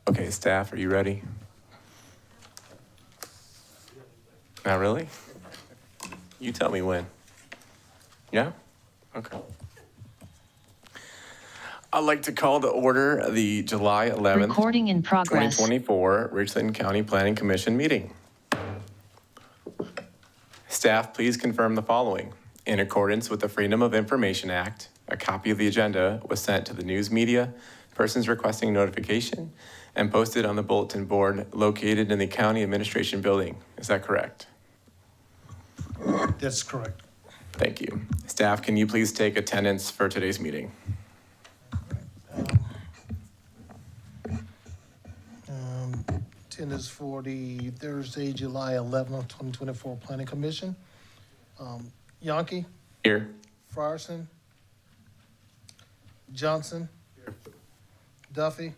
Okay, staff, are you ready? Not really? You tell me when. Yeah? Okay. I'd like to call to order the July 11th, Recording in progress. 2024 Richland County Planning Commission meeting. Staff, please confirm the following. In accordance with the Freedom of Information Act, a copy of the agenda was sent to the news media, persons requesting notification, and posted on the bulletin board located in the County Administration Building. Is that correct? That's correct. Thank you. Staff, can you please take attendance for today's meeting? Attendance for the Thursday, July 11th, 2024 Planning Commission. Yonke, Here. Frierson, Johnson, Duffy,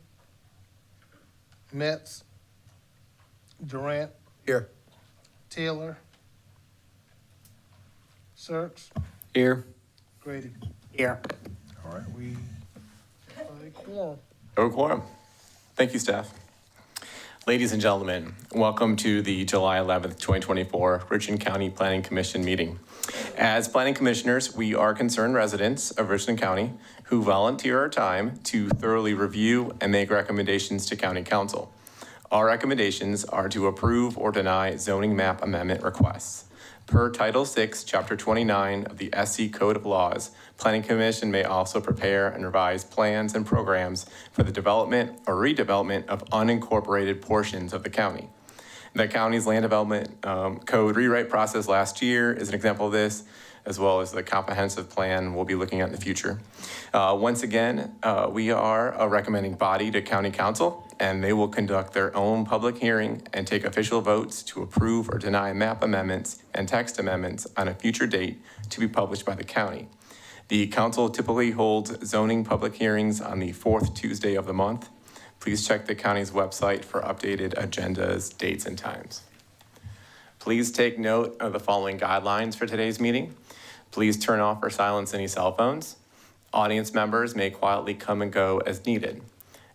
Metz, Durant, Here. Taylor, Search, Here. Grady. Here. All right, we have a quorum. No quorum. Thank you, staff. Ladies and gentlemen, welcome to the July 11th, 2024 Richland County Planning Commission meeting. As planning commissioners, we are concerned residents of Richland County who volunteer our time to thoroughly review and make recommendations to County Council. Our recommendations are to approve or deny zoning map amendment requests. Per Title VI, Chapter 29 of the SC Code of Laws, Planning Commission may also prepare and revise plans and programs for the development or redevelopment of unincorporated portions of the county. The county's land development code rewrite process last year is an example of this, as well as the comprehensive plan we'll be looking at in the future. Once again, we are a recommending body to County Council, and they will conduct their own public hearing and take official votes to approve or deny map amendments and text amendments on a future date to be published by the county. The council typically holds zoning public hearings on the fourth Tuesday of the month. Please check the county's website for updated agendas, dates, and times. Please take note of the following guidelines for today's meeting. Please turn off or silence any cell phones. Audience members may quietly come and go as needed.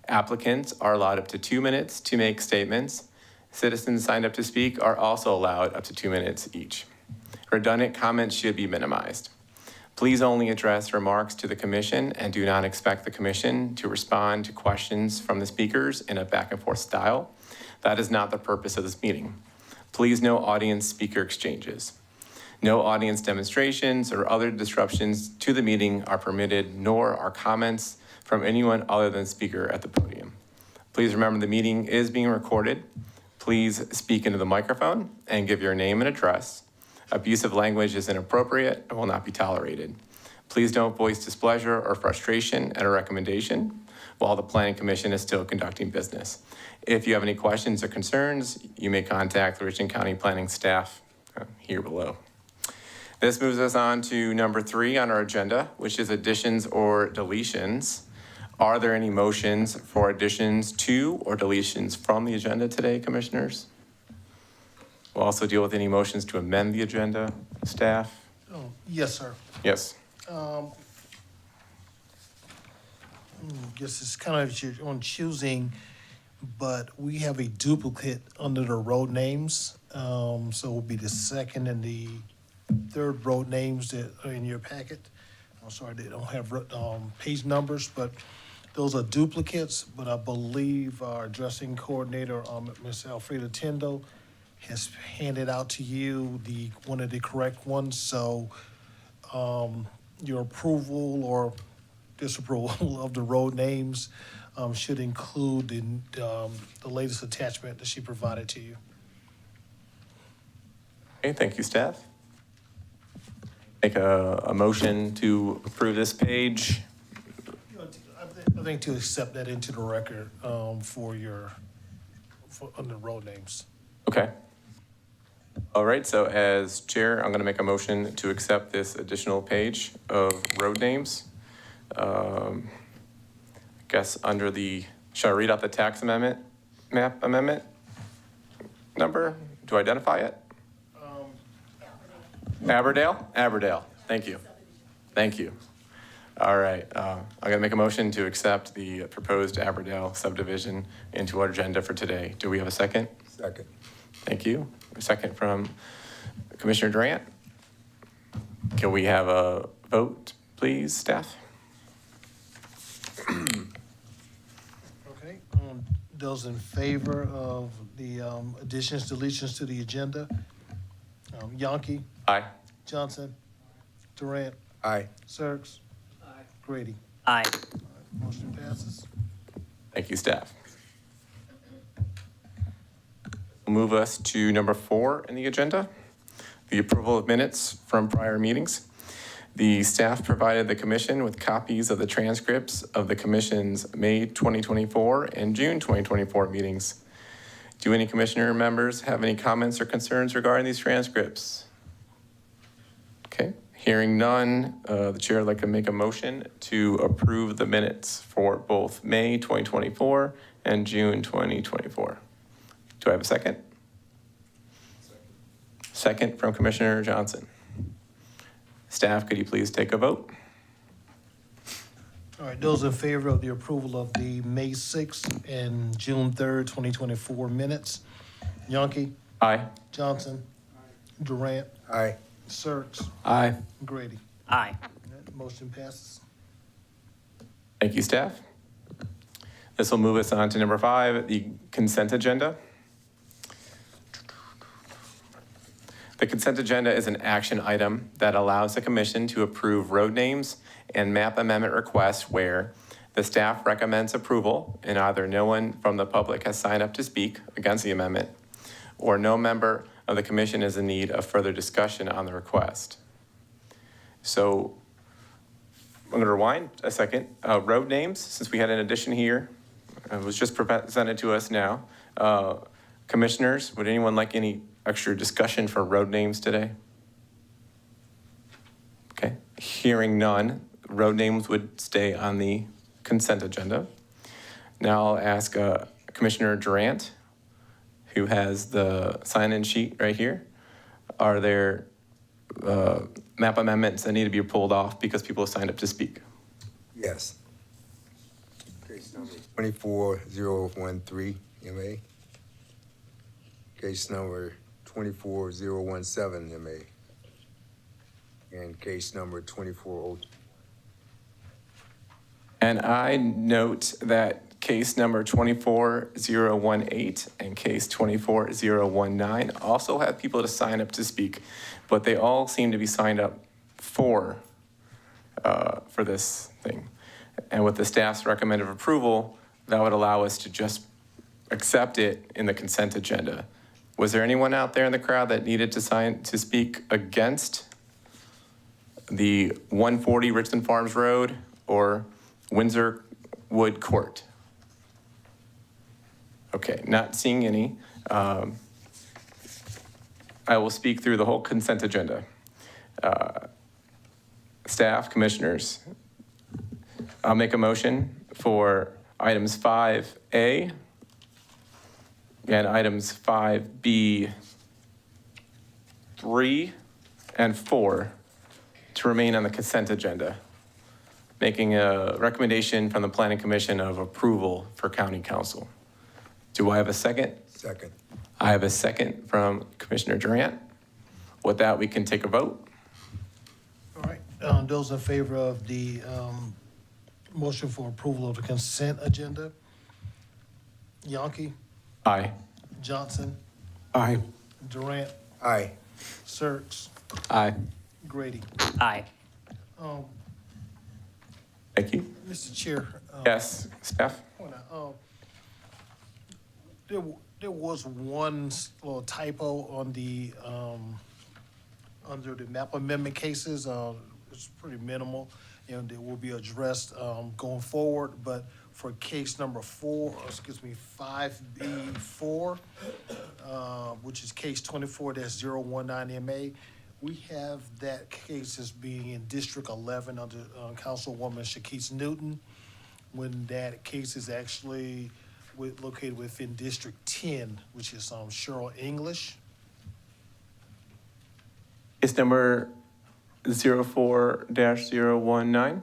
Applicants are allowed up to 2 minutes to make statements. Citizens signed up to speak are also allowed up to 2 minutes each. Redundant comments should be minimized. Please only address remarks to the commission and do not expect the commission to respond to questions from the speakers in a back and forth style. That is not the purpose of this meeting. Please no audience speaker exchanges. No audience demonstrations or other disruptions to the meeting are permitted, nor are comments from anyone other than speaker at the podium. Please remember the meeting is being recorded. Please speak into the microphone and give your name and address. Abusive language is inappropriate and will not be tolerated. Please don't voice displeasure or frustration at a recommendation while the Planning Commission is still conducting business. If you have any questions or concerns, you may contact the Richland County Planning staff here below. This moves us on to number 3 on our agenda, which is additions or deletions. Are there any motions for additions to or deletions from the agenda today, commissioners? We'll also deal with any motions to amend the agenda, staff. Oh, yes, sir. Yes. Guess it's kind of your own choosing, but we have a duplicate under the road names. So it will be the second and the third road names that are in your packet. I'm sorry, they don't have page numbers, but those are duplicates. But I believe our addressing coordinator, Ms. Alfreda Tendo, has handed out to you one of the correct ones. So your approval or disapproval of the road names should include the latest attachment that she provided to you. Okay, thank you, staff. Make a motion to approve this page. I think to accept that into the record for under road names. Okay. All right, so as chair, I'm going to make a motion to accept this additional page of road names. I guess under the, should I read out the tax amendment, map amendment number? Do I identify it? Aberdale? Aberdale, thank you. Thank you. All right, I'm gonna make a motion to accept the proposed Aberdale subdivision into our agenda for today. Do we have a second? Second. Thank you. A second from Commissioner Durant. Can we have a vote, please, staff? Okay, those in favor of the additions, deletions to the agenda? Yonke, Aye. Johnson, Durant, Aye. Sirks, Grady. Aye. Motion passes. Thank you, staff. We'll move us to number 4 in the agenda, the approval of minutes from prior meetings. The staff provided the commission with copies of the transcripts of the commission's May 2024 and June 2024 meetings. Do any commissioner members have any comments or concerns regarding these transcripts? Okay, hearing none, the chair would like to make a motion to approve the minutes for both May 2024 and June 2024. Do I have a second? Second from Commissioner Johnson. Staff, could you please take a vote? All right, those in favor of the approval of the May 6th and June 3rd, 2024 minutes? Yonke, Aye. Johnson, Durant, Aye. Sirks, Aye. Grady. Aye. Motion passes. Thank you, staff. This will move us on to number 5, the consent agenda. The consent agenda is an action item that allows the commission to approve road names and map amendment requests where the staff recommends approval and either no one from the public has signed up to speak against the amendment or no member of the commission is in need of further discussion on the request. So I'm going to rewind a second. Road names, since we had an addition here, it was just presented to us now. Commissioners, would anyone like any extra discussion for road names today? Okay, hearing none, road names would stay on the consent agenda. Now I'll ask Commissioner Durant, who has the sign-in sheet right here. Are there map amendments that need to be pulled off because people have signed up to speak? Yes. Case number 24013, MA. Case number 24017, MA. And case number 240. And I note that case number 24018 and case 24019 also have people to sign up to speak, but they all seem to be signed up for this thing. And with the staff's recommended approval, that would allow us to just accept it in the consent agenda. Was there anyone out there in the crowd that needed to speak against the 140 Richland Farms Road or Windsor Wood Court? Okay, not seeing any. I will speak through the whole consent agenda. Staff, commissioners, I'll make a motion for items 5A and items 5B, 3, and 4 to remain on the consent agenda, making a recommendation from the Planning Commission of approval for County Council. Do I have a second? Second. I have a second from Commissioner Durant. With that, we can take a vote. All right, those in favor of the motion for approval of the consent agenda? Yonke, Aye. Johnson, Aye. Durant, Aye. Sirks, Aye. Grady. Aye. Thank you. Mr. Chair. Yes, staff? point out, there was one little typo on the, under the map amendment cases. It's pretty minimal, and it will be addressed going forward. But for case number 5B4, which is case 24-019 MA, we have that case as being in District 11 under Councilwoman Shakese Newton, when that case is actually located within District 10, which is Cheryl English. Case number 04-019.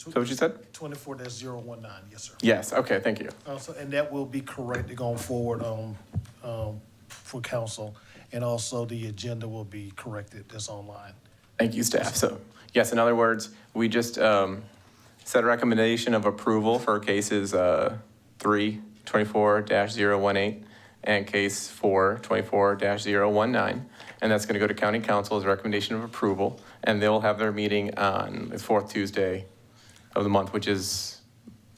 that what you said? 24-019, yes, sir. Yes, okay, thank you. Also, and that will be corrected going forward, for council. And also the agenda will be corrected that's online. Thank you, staff. So, yes, in other words, we just set a recommendation of approval for cases 3, 24-018, and case 4, 24-019. And that's going to go to county council as a recommendation of approval. And they'll have their meeting on the fourth Tuesday of the month, which is,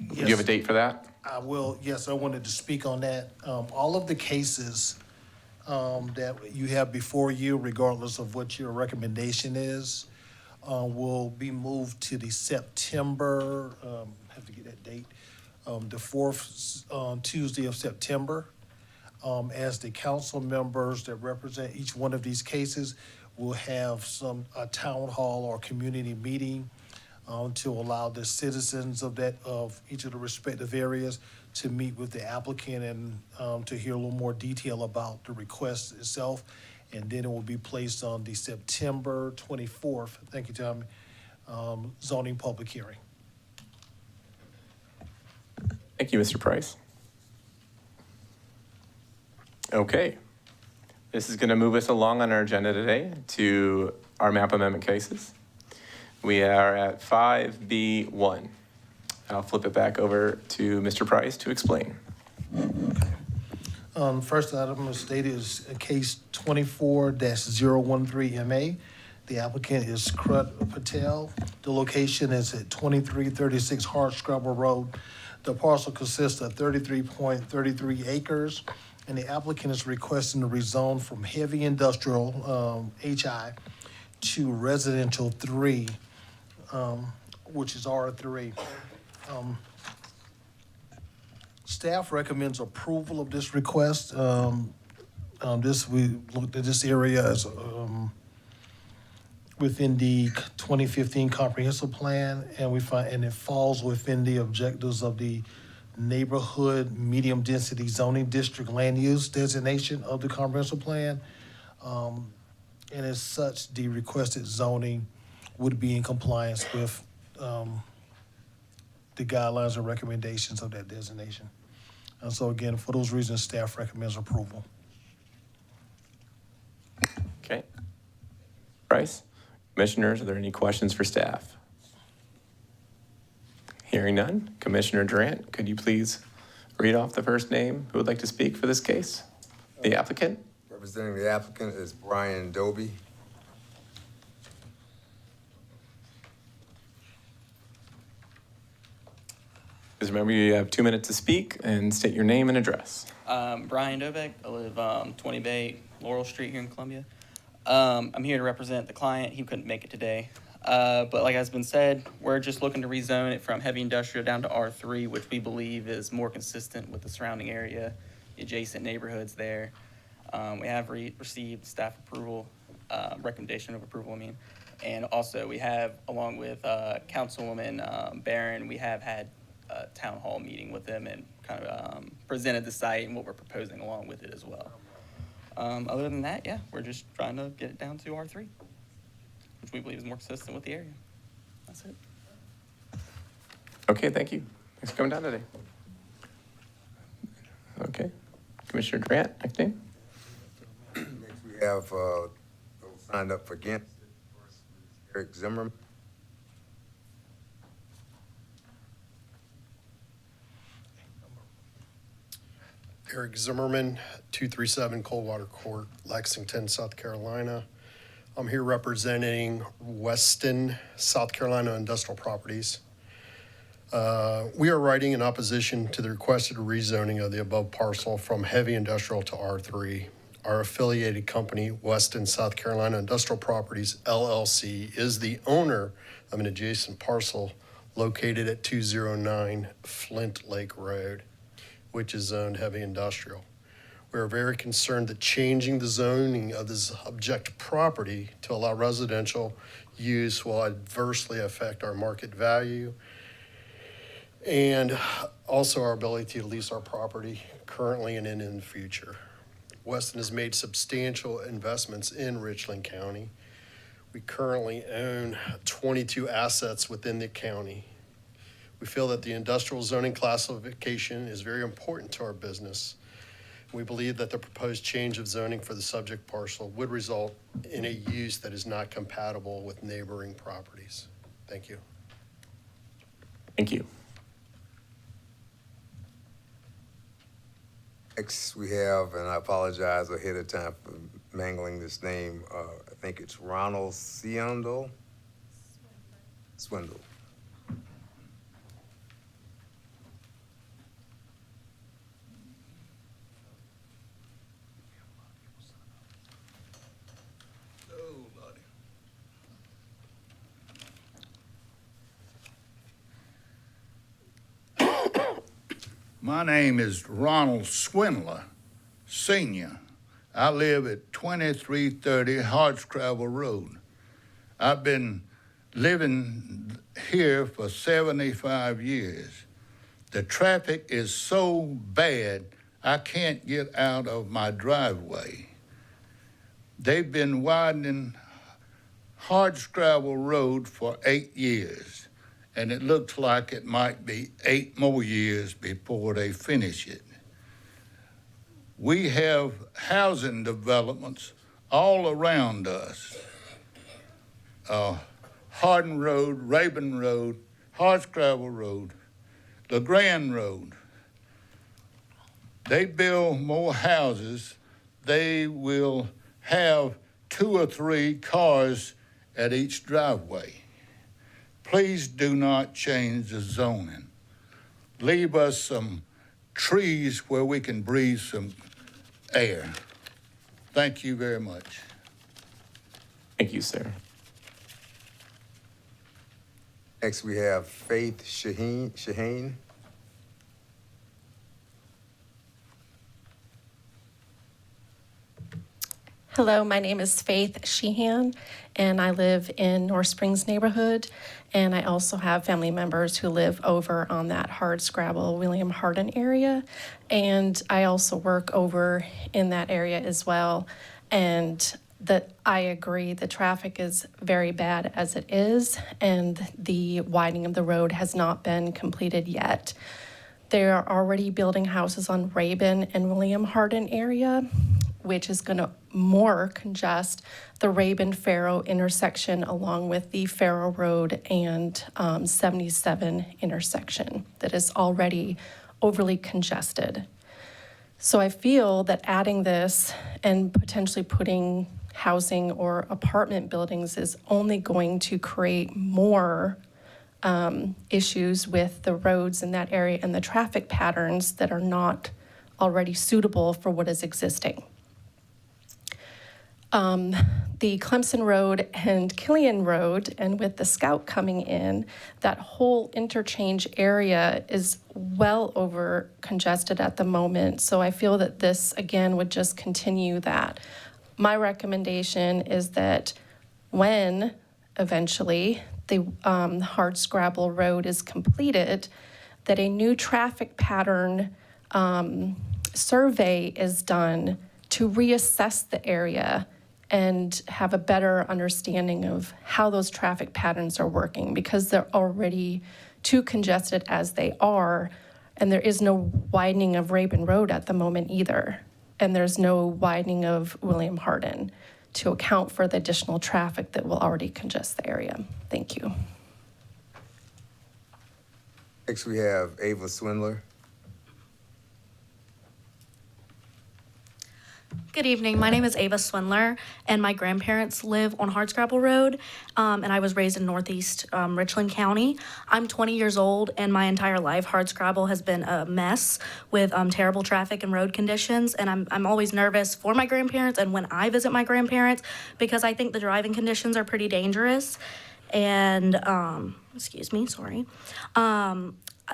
do you have a date for that? I will, yes, I wanted to speak on that. All of the cases that you have before you, regardless of what your recommendation is, will be moved to the September, have to get that date, the fourth Tuesday of September. As the council members that represent each one of these cases will have a town hall or community meeting to allow the citizens of each of the respective areas to meet with the applicant and to hear a little more detail about the request itself. And then it will be placed on the September 24th, thank you, Tommy, zoning public hearing. Thank you, Mr. Price. Okay. This is going to move us along on our agenda today to our map amendment cases. We are at 5B1. I'll flip it back over to Mr. Price to explain. First item is stated is case 24-013MA. The applicant is Krut Patel. The location is at 2336 Hardscrabble Road. The parcel consists of 33.33 acres, and the applicant is requesting to rezone from heavy industrial, HI, to residential 3, which is R3. Staff recommends approval of this request. We looked at this area as within the 2015 comprehensive plan, and it falls within the objectives of the neighborhood medium density zoning district land use designation of the comprehensive plan. And as such, the requested zoning would be in compliance with the guidelines and recommendations of that designation. And so again, for those reasons, staff recommends approval. Okay. Price, commissioners, are there any questions for staff? Hearing none. Commissioner Durant, could you please read off the first name who would like to speak for this case? The applicant? Representing the applicant is Brian Doby. Just remember you have 2 minutes to speak and state your name and address. Brian Dobeck. I live 20 Bay Laurel Street here in Columbia. I'm here to represent the client. He couldn't make it today. But like has been said, we're just looking to rezone it from heavy industrial down to R3, which we believe is more consistent with the surrounding area, the adjacent neighborhoods there. We have received staff approval, recommendation of approval, And also we have, along with Councilwoman Barron, we have had a town hall meeting with them and kind of presented the site and what we're proposing along with it as well. Other than that, yeah, we're just trying to get it down to R3, which we believe is more consistent with the area. That's it. Okay, thank you. Thanks for coming down today. Okay. Commissioner Durant, next name? Next, we have those signed up for against it. First is Eric Zimmerman. Eric Zimmerman, 237 Coldwater Court, Lexington, South Carolina. I'm here representing Weston, South Carolina Industrial Properties. We are writing in opposition to the requested rezoning of the above parcel from heavy industrial to R3. Our affiliated company, Weston South Carolina Industrial Properties, LLC, is the owner of an adjacent parcel located at 209 Flint Lake Road, which is zoned heavy industrial. We are very concerned that changing the zoning of this object property to allow residential use will adversely affect our market value and also our ability to lease our property currently and in the future. Weston has made substantial investments in Richland County. We currently own 22 assets within the county, We feel that the industrial zoning classification is very important to our business. We believe that the proposed change of zoning for the subject parcel would result in a use that is not compatible with neighboring properties. Thank you. Thank you. Next, we have, and I apologize ahead of time for mangling this name, I think it's Ronald Swindle. My name is Ronald Swindler, Sr. I live at 2330 Hardscrabble Road. I've been living here for 75 years. The traffic is so bad, I can't get out of my driveway. They've been widening Hardscrabble Road for 8 years, and it looks like it might be 8 more years before they finish it. We have housing developments all around us. Hardin Road, Rabin Road, Hardscrabble Road, LeGrand Road. They build more houses, they will have 2 or 3 cars at each driveway. Please do not change the zoning. Leave us some trees where we can breathe some air. Thank you very much. Thank you, sir. Next, we have Faith Shaheen. Hello, my name is Faith Sheehan, and I live in North Springs neighborhood, and I also have family members who live over on that Hardscrabble, William Hardin area, and I also work over in that area as well, and that I agree the traffic is very bad as it is, and the widening of the road has not been completed yet. They are already building houses on Rabin and William Hardin area, which is going to more congest the Rabin-Faro intersection along with the Faro Road and 77 intersection that is already overly congested. So I feel that adding this and potentially putting housing or apartment buildings is only going to create more issues with the roads in that area and the traffic patterns that are not already suitable for what is existing. The Clemson Road and Killian Road, and with the Scout coming in, that whole interchange area is well over congested at the moment. So I feel that this, again, would just continue that. My recommendation is that when eventually the Hardscrabble Road is completed, that a new traffic pattern survey is done to reassess the area and have a better understanding of how those traffic patterns are working, because they're already too congested as they are, and there is no widening of Rabin Road at the moment either, and there's no widening of William Hardin to account for the additional traffic that will already congest the area. Thank you. Next, we have Ava Swindler. Good evening. My name is Ava Swindler, and my grandparents live on Hardscrabble Road, and I was raised in Northeast Richland County. I'm 20 years old, and my entire life, Hardscrabble has been a mess with terrible traffic and road conditions, and I'm always nervous for my grandparents and when I visit my grandparents, because I think the driving conditions are pretty dangerous. And,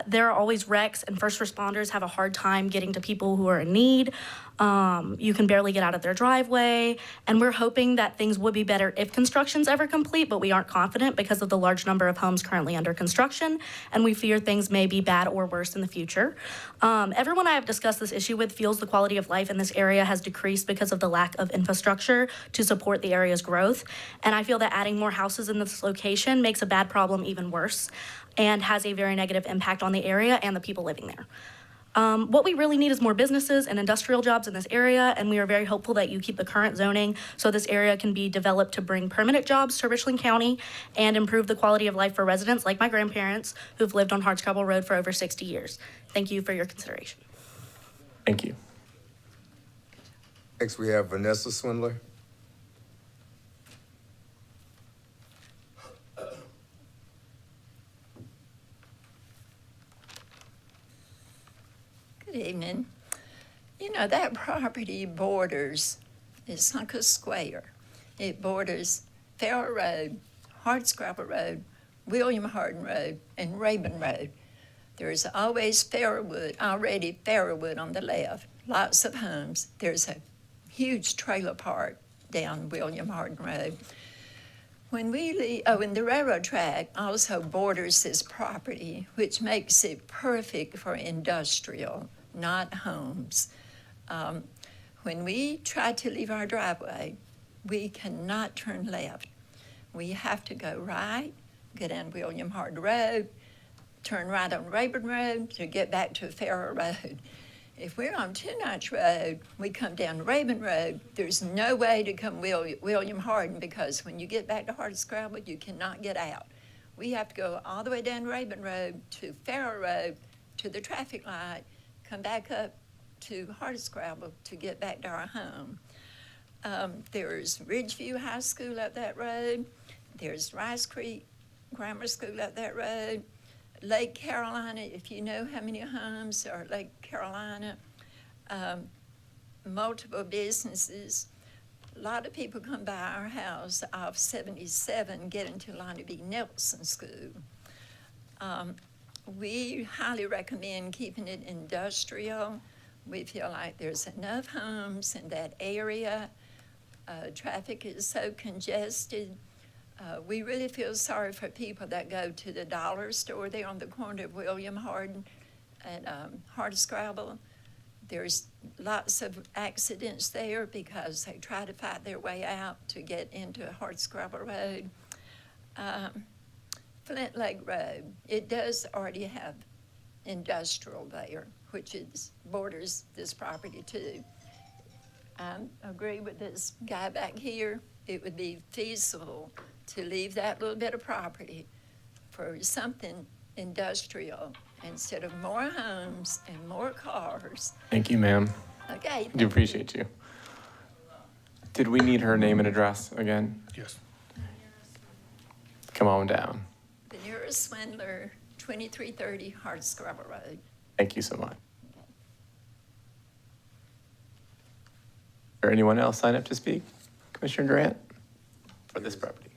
there are always wrecks, and first responders have a hard time getting to people who are in need. You can barely get out of their driveway, and we're hoping that things would be better if construction's ever complete, but we aren't confident because of the large number of homes currently under construction, and we fear things may be bad or worse in the future. Everyone I have discussed this issue with feels the quality of life in this area has decreased because of the lack of infrastructure to support the area's growth, and I feel that adding more houses in this location makes a bad problem even worse. and has a very negative impact on the area and the people living there. What we really need is more businesses and industrial jobs in this area, and we are very hopeful that you keep the current zoning so this area can be developed to bring permanent jobs to Richland County and improve the quality of life for residents like my grandparents who've lived on Hardscrabble Road for over 60 years. Thank you for your consideration. Thank you. Next, we have Vanessa Swindler. Good evening. You know, that property borders, it's like a square. It borders Farrell Road, Hardscrabble Road, William Hardin Road, and Rabin Road. There's always already Farrellwood on the left, lots of homes. There's a huge trailer park down William Hardin Road. When we leave, and the railroad track also borders this property, which makes it perfect for industrial, not homes. When we try to leave our driveway, we cannot turn left. We have to go right, go down William Hardin Road, turn right on Rayburn Road to get back to Farrell Road. If we're on Two Notch Road, we come down Rayburn Road, there's no way to come William Hardin because when you get back to Hardscrabble, you cannot get out. We have to go all the way down Rayburn Road to Farrell Road to the traffic light, come back up to Hardscrabble to get back to our home. There's Ridgeview High School up that road. There's Rice Creek Grammar School up that road. Lake Carolina, if you know how many homes are Lake Carolina, multiple businesses. A lot of people come by our house off 77, get into Lonnie B. Nelson School. We highly recommend keeping it industrial. We feel like there's enough homes in that area. Traffic is so congested. We really feel sorry for people that go to the dollar store there on the corner of William Hardin and Hardscrabble. There's lots of accidents there because they try to fight their way out to get into Hardscrabble Road. Flint Lake Road, it does already have industrial there, which borders this property too. I agree with this guy back here. It would be feasible to leave that little bit of property for something industrial instead of more homes and more cars. Thank you, ma'am. Okay. I do appreciate you. Did we need her name and address again? Yes. Come on down. Vanessa Swindler, 2330 Hardscrabble Road. Thank you so much. Or anyone else sign up to speak? Commissioner Durant, for this property?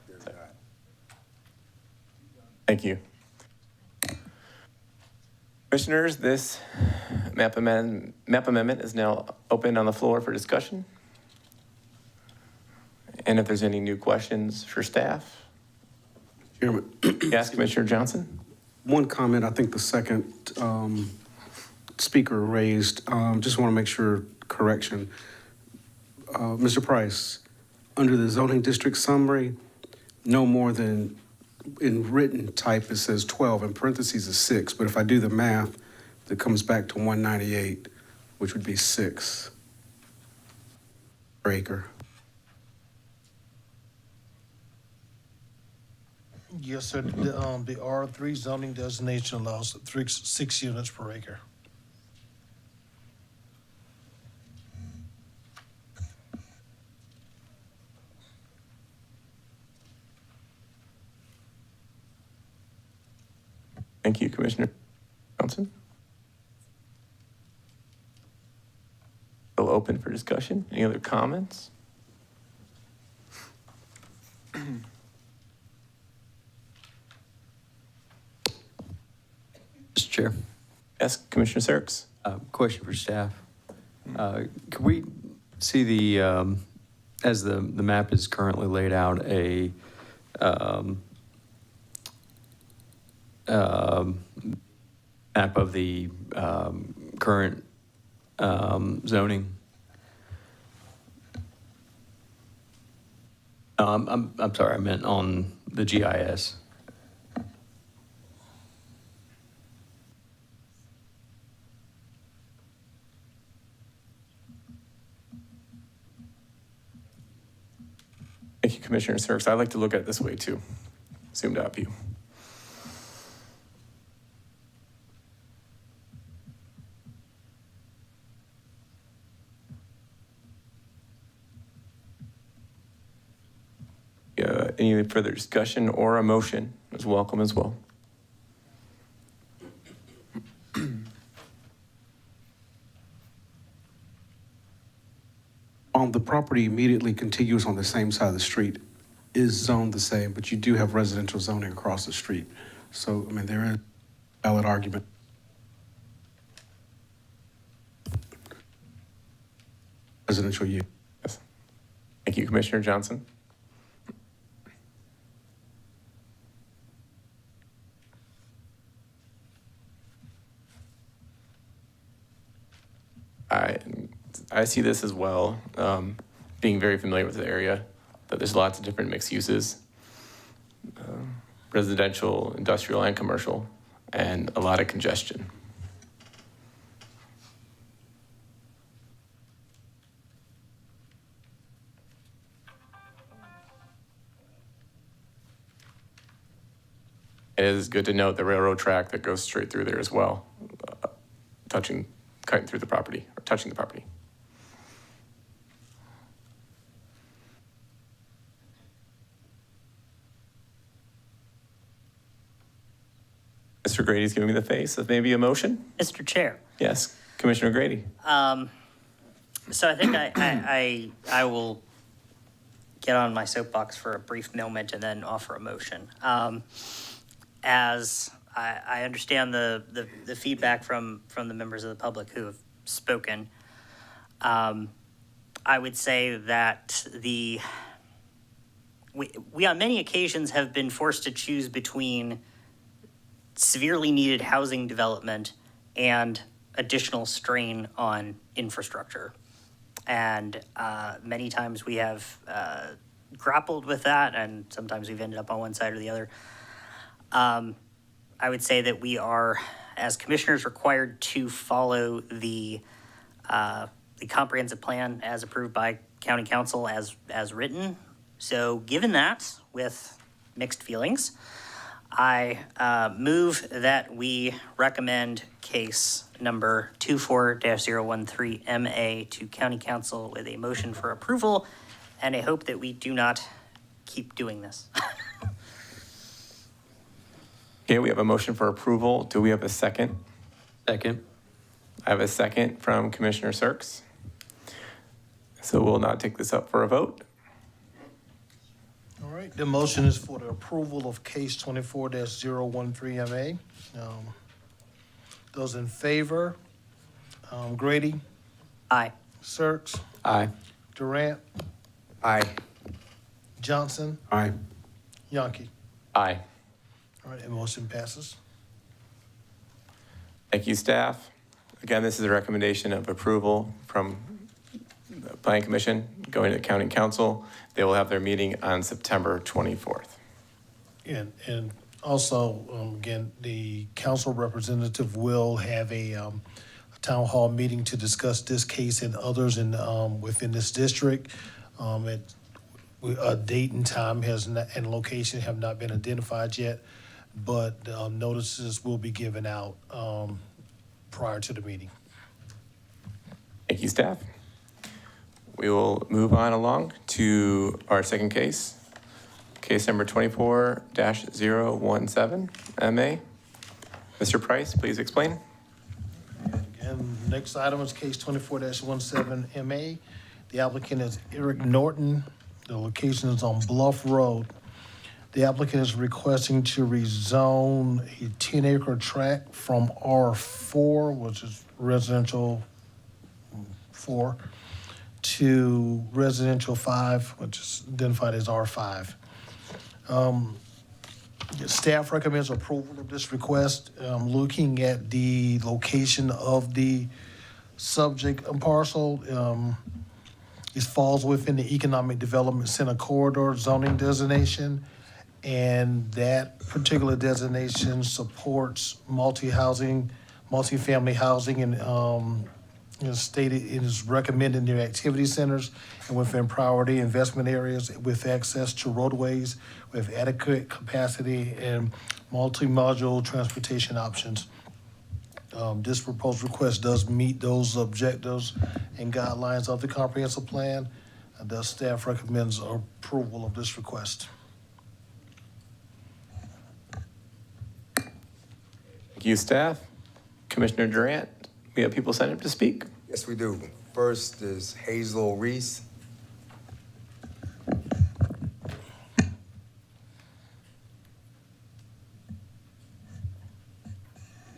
There's not. Thank you. Commissioners, this map amendment is now open on the floor for discussion. And if there's any new questions for staff, Chairman, yes, Commissioner Johnson? one comment I think the second speaker raised, just want to make sure, correction. Mr. Price, under the zoning district summary, no more than, in written type, it says 12, in parentheses is 6, but if I do the math, that comes back to 198, which would be 6 per acre. Yes, sir. The R3 zoning designation allows 6 units per acre. Thank you, Commissioner Johnson. Still open for discussion. Any other comments? Mr. Chair, Yes, Commissioner Sirks. question for staff. Could we see the, as the map is currently laid out, a map of the current zoning? I'm sorry, I meant on the GIS. Thank you, Commissioner Sirks. I like to look at it this way too. Zoomed out view. Any further discussion or a motion is welcome as well. On the property immediately contiguous on the same side of the street is zoned the same, but you do have residential zoning across the street. So, I mean, there is a valid argument. Residential use. Yes. Thank you, Commissioner Johnson. I see this as well, being very familiar with the area, that there's lots of different mixed uses, residential, industrial, and commercial, and a lot of congestion. It is good to note the railroad track that goes straight through there as well, cutting through the property, or touching the property. Mr. Grady's giving me the face of maybe a motion? Mr. Chair, Yes, Commissioner Grady. so I think I will get on my soapbox for a brief moment and then offer a motion. As I understand the feedback from the members of the public who have spoken, I would say that we on many occasions have been forced to choose between severely needed housing development and additional strain on infrastructure. And many times we have grappled with that, and sometimes we've ended up on one side or the other. I would say that we are, as commissioners, required to follow the comprehensive plan as approved by County Council as written. So given that, with mixed feelings, I move that we recommend case number 24-013MA to County Council with a motion for approval, and I hope that we do not keep doing this. Okay, we have a motion for approval. Do we have a second? Second. I have a second from Commissioner Sirks. So we'll now take this up for a vote. All right, the motion is for the approval of case 24-013MA. Those in favor, Grady, Aye. Sirks, Aye. Durant, Aye. Johnson, Aye. Yonke. Aye. All right, the motion passes. Thank you, staff. Again, this is a recommendation of approval from the Planning Commission going to the County Council. They will have their meeting on September 24th. And also, again, the council representative will have a town hall meeting to discuss this case and others within this district. A date and time and location have not been identified yet, but notices will be given out prior to the meeting. Thank you, staff. We will move on along to our second case, case number 24-017MA. Mr. Price, please explain. And next item is case 24-17MA. The applicant is Eric Norton. The location is on Bluff Road. The applicant is requesting to rezone a 10-acre tract from R4, which is residential 4, to residential 5, which is identified as R5. Staff recommends approval of this request. Looking at the location of the subject parcel, it falls within the Economic Development Center Corridor zoning designation, and that particular designation supports multi-family housing and stated it is recommended near activity centers and within priority investment areas with access to roadways with adequate capacity and multi-module transportation options. This proposed request does meet those objectives and guidelines of the comprehensive plan. And thus staff recommends approval of this request. Thank you, staff. Commissioner Durant, we have people signed up to speak. Yes, we do. First is Hazel Reese.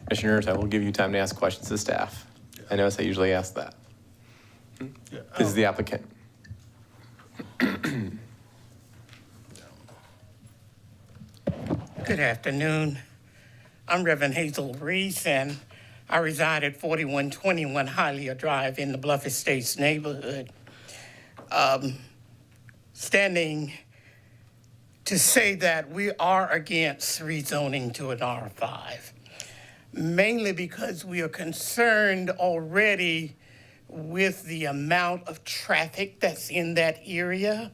Commissioners, I will give you time to ask questions to staff. I notice I usually ask that. This is the applicant. Good afternoon. I'm Reverend Hazel Reese, and I reside at 4121 Hialeah Drive in the Bluff Estates neighborhood. Standing to say that we are against rezoning to an R5, mainly because we are concerned already with the amount of traffic that's in that area.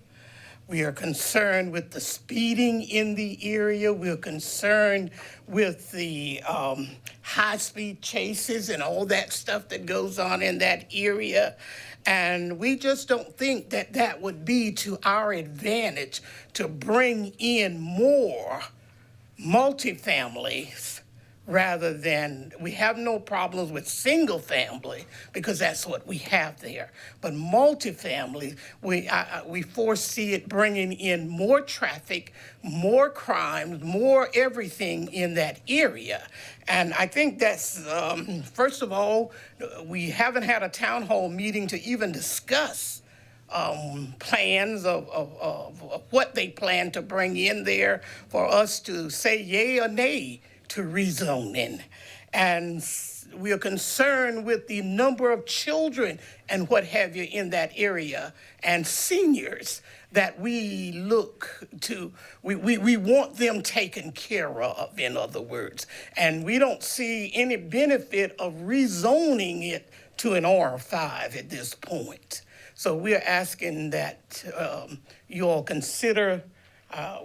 We are concerned with the speeding in the area. We're concerned with the high-speed chases and all that stuff that goes on in that area. And we just don't think that that would be to our advantage to bring in more multifamilies rather than, we have no problems with single family because that's what we have there. But multifamily, we foresee it bringing in more traffic, more crimes, more everything in that area. And I think that's, first of all, we haven't had a town hall meeting to even discuss plans of what they plan to bring in there for us to say yay or nay to rezoning. And we are concerned with the number of children and what have you in that area and seniors that we look to, we want them taken care of, in other words. And we don't see any benefit of rezoning it to an R5 at this point. So we're asking that you all consider,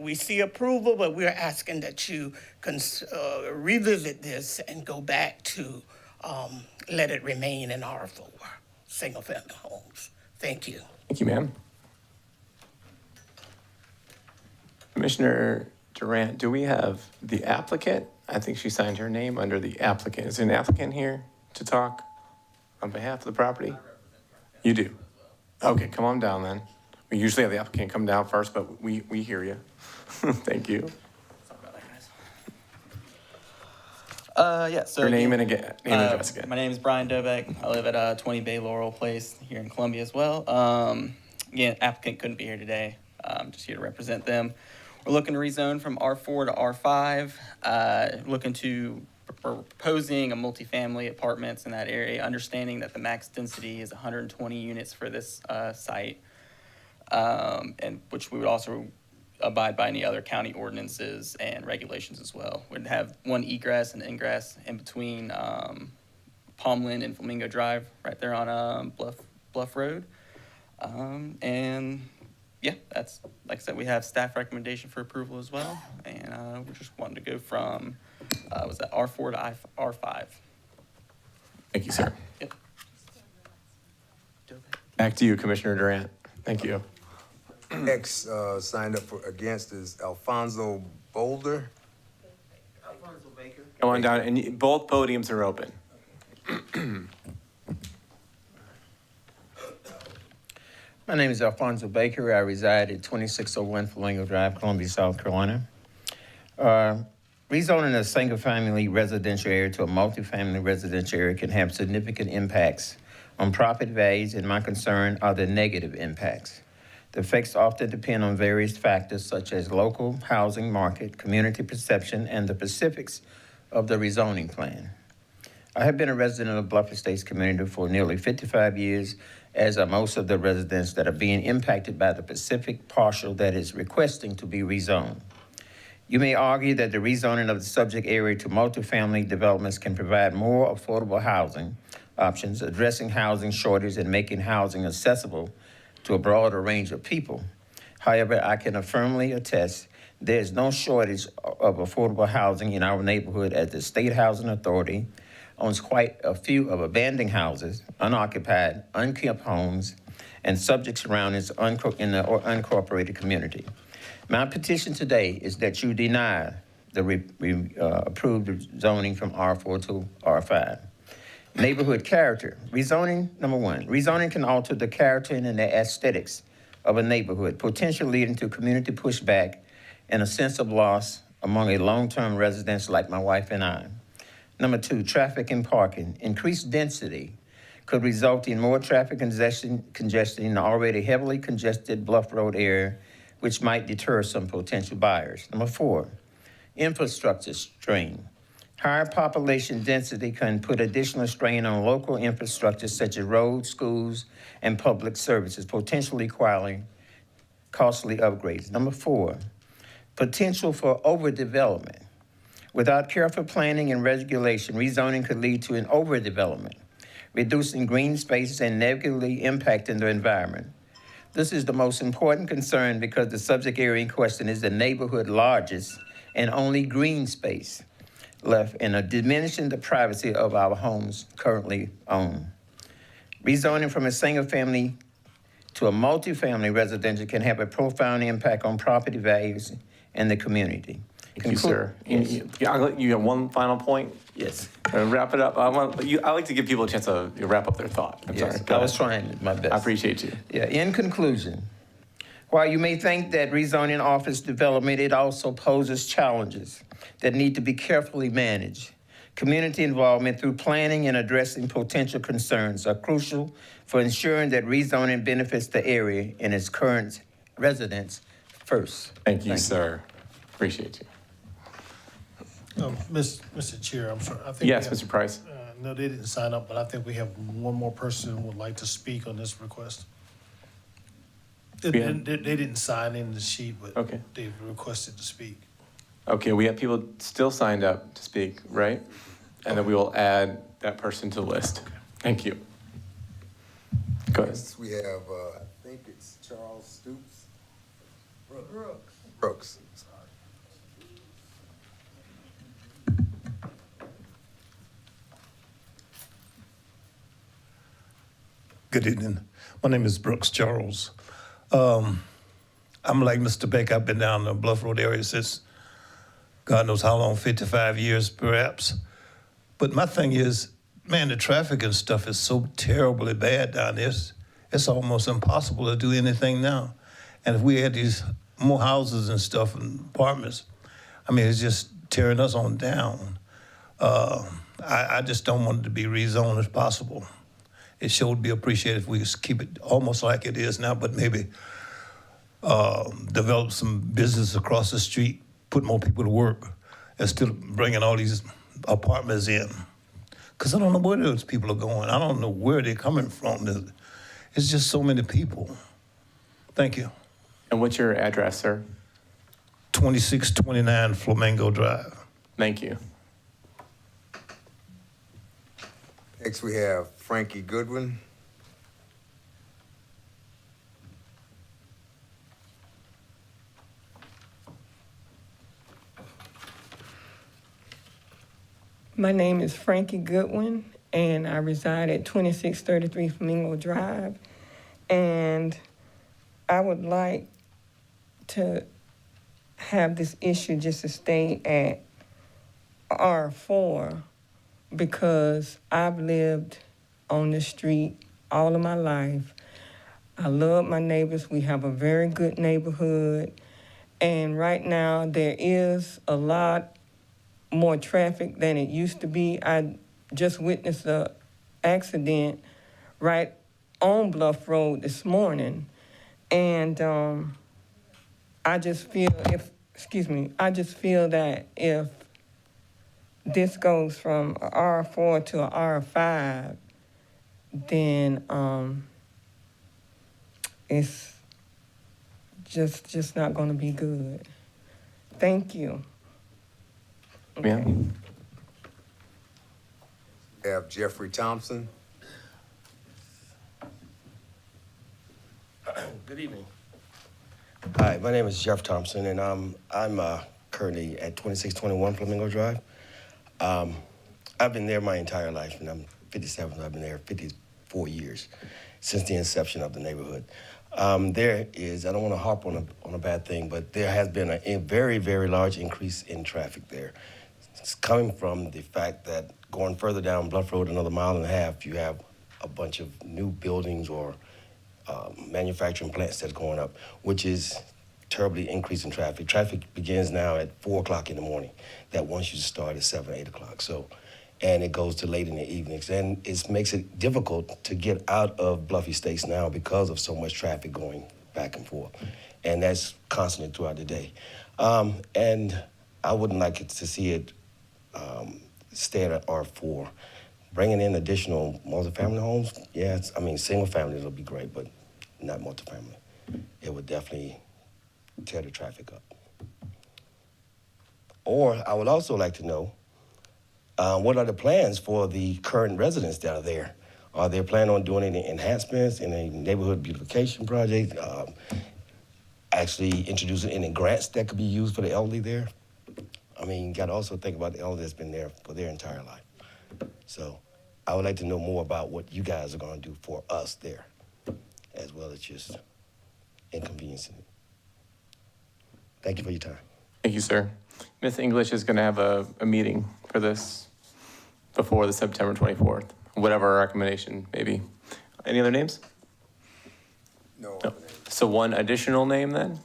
we see approval, but we're asking that you revisit this and go back to let it remain in R4, single-family homes. Thank you. Thank you, ma'am. Commissioner Durant, do we have the applicant? I think she signed her name under the applicant. Is there an applicant here to talk on behalf of the property? You do? Okay, come on down then. We usually have the applicant come down first, but we hear you. Thank you. Yeah, so Your name again, and again, name and address again. My name is Brian Dobeck. I live at 20 Bay Laurel Place here in Columbia as well. Again, applicant couldn't be here today. Just here to represent them. We're looking to rezone from R4 to R5. We're proposing a multifamily apartments in that area, understanding that the max density is 120 units for this site, and which we would also abide by any other county ordinances and regulations as well. We'd have one egress and ingress in between Palmland and Flamingo Drive, right there on Bluff Road. And yeah, that's, like I said, we have staff recommendation for approval as well. And we're just wanting to go from, was that R4 to R5? Thank you, sir. Yep. Back to you, Commissioner Durant. Thank you. Next signed up against is Alfonso Boulder. Come on down, and both podiums are open. My name is Alfonso Baker. I reside at 2601 Flamingo Drive, Columbia, South Carolina. Rezoning a single-family residential area to a multifamily residential area can have significant impacts on property values, and my concern are the negative impacts. The effects often depend on various factors such as local housing market, community perception, and the specifics of the rezoning plan. I have been a resident of Bluff Estates community for nearly 55 years, as are most of the residents that are being impacted by the Pacific partial that is requesting to be rezoned. You may argue that the rezoning of the subject area to multifamily developments can provide more affordable housing, options, addressing housing shortage and making housing accessible to a broader range of people. However, I can affirmably attest there is no shortage of affordable housing in our neighborhood, as the State Housing Authority owns quite a few of abandoned houses, unoccupied, unkept homes, and subject surroundings in the unincorporated community. My petition today is that you deny the approved zoning from R4 to R5. Neighborhood character. Rezoning, number one. Rezoning can alter the character and the aesthetics of a neighborhood, potentially leading to community pushback and a sense of loss among a long-term residents like my wife and I. Number two, traffic and parking. Increased density could result in more traffic congestion in the already heavily congested Bluff Road area, which might deter some potential buyers. Number four, infrastructure strain. Higher population density can put additional strain on local infrastructure such as roads, schools, and public services, potentially requiring costly upgrades. Number four, potential for overdevelopment. Without careful planning and regulation, rezoning could lead to an overdevelopment, reducing green spaces and negatively impacting the environment. This is the most important concern because the subject area in question is the neighborhood largest and only green space left, and diminishing the privacy of our homes currently owned. Rezoning from a single family to a multifamily residential can have a profound impact on property values in the community. Thank you, sir. Yes. I'll let you have one final point. Yes. Wrap it up. I like to give people a chance to wrap up their thought. I'm Yes, sorry. Go I was ahead. trying my best. I appreciate you. Yeah, in conclusion, while you may think that rezoning offers development, it also poses challenges that need to be carefully managed. Community involvement through planning and addressing potential concerns are crucial for ensuring that rezoning benefits the area and its current residents first. Thank you, sir. Appreciate you. Mr. Chair, I'm sorry. I think Yes, we have- Mr. Price. No, they didn't sign up, but I think we have one more person who would like to speak on this request. They We have- didn't sign in the sheet, but Okay. they requested to speak. Okay, we have people still signed up to speak, right? And then we will add that person to the list. Thank you. Go ahead. Next, we have, I think it's Charles Stoops. Brooks. Good evening. My name is Brooks Charles. I'm like Mr. Beck. I've been down the Bluff Road area since God knows how long, 55 years perhaps. But my thing is, man, the traffic and stuff is so terribly bad down there. It's almost impossible to do anything now. And if we had these more houses and stuff and apartments, I mean, it's just tearing us on down. I just don't want it to be rezoned as possible. It sure would be appreciated if we just keep it almost like it is now, but maybe develop some business across the street, put more people to work, instead of bringing all these apartments in. Because I don't know where those people are going. I don't know where they're coming from. It's just so many people. Thank you. And what's your address, sir? 2629 Flamingo Drive. Thank you. Next, we have Frankie Goodwin. My name is Frankie Goodwin, and I reside at 2633 Flamingo Drive. And I would like to have this issue just to stay at R4 because I've lived on the street all of my life. I love my neighbors. We have a very good neighborhood. And right now there is a lot more traffic than it used to be. I just witnessed an accident right on Bluff Road this morning. And I just feel that if this goes from a R4 to a R5, then it's just not gonna be good. Thank you. Yeah. We have Jeffrey Thompson. Good evening. Hi, my name is Jeff Thompson, and I'm currently at 2621 Flamingo Drive. I've been there my entire life, and I'm 57. I've been there 54 years since the inception of the neighborhood. There is, I don't want to harp on a bad thing, but there has been a very, very large increase in traffic there. It's coming from the fact that going further down Bluff Road another mile and a half, you have a bunch of new buildings or manufacturing plants that's going up, which is terribly increasing traffic. Traffic begins now at 4 o'clock in the morning. That once you start at 7, 8 o'clock. So, and it goes to late in the evenings. And it makes it difficult to get out of Bluff Estates now because of so much traffic going back and forth. And that's constantly throughout the day. And I wouldn't like it to see it stay at R4. Bringing in additional multifamily homes, yes, I mean, single families would be great, but not multifamily. It would definitely tear the traffic up. Or I would also like to know, what are the plans for the current residents that are there? Are they planning on doing any enhancements in a neighborhood beautification project? Actually introducing any grants that could be used for the elderly there? I mean, you got to also think about the elderly that's been there for their entire life. So I would like to know more about what you guys are going to do for us there, as well as just inconveniencing it. Thank you for your time. Thank you, sir. Ms. English is going to have a meeting for this before the September 24th, whatever our recommendation may be. Any other names? No. So one additional name then?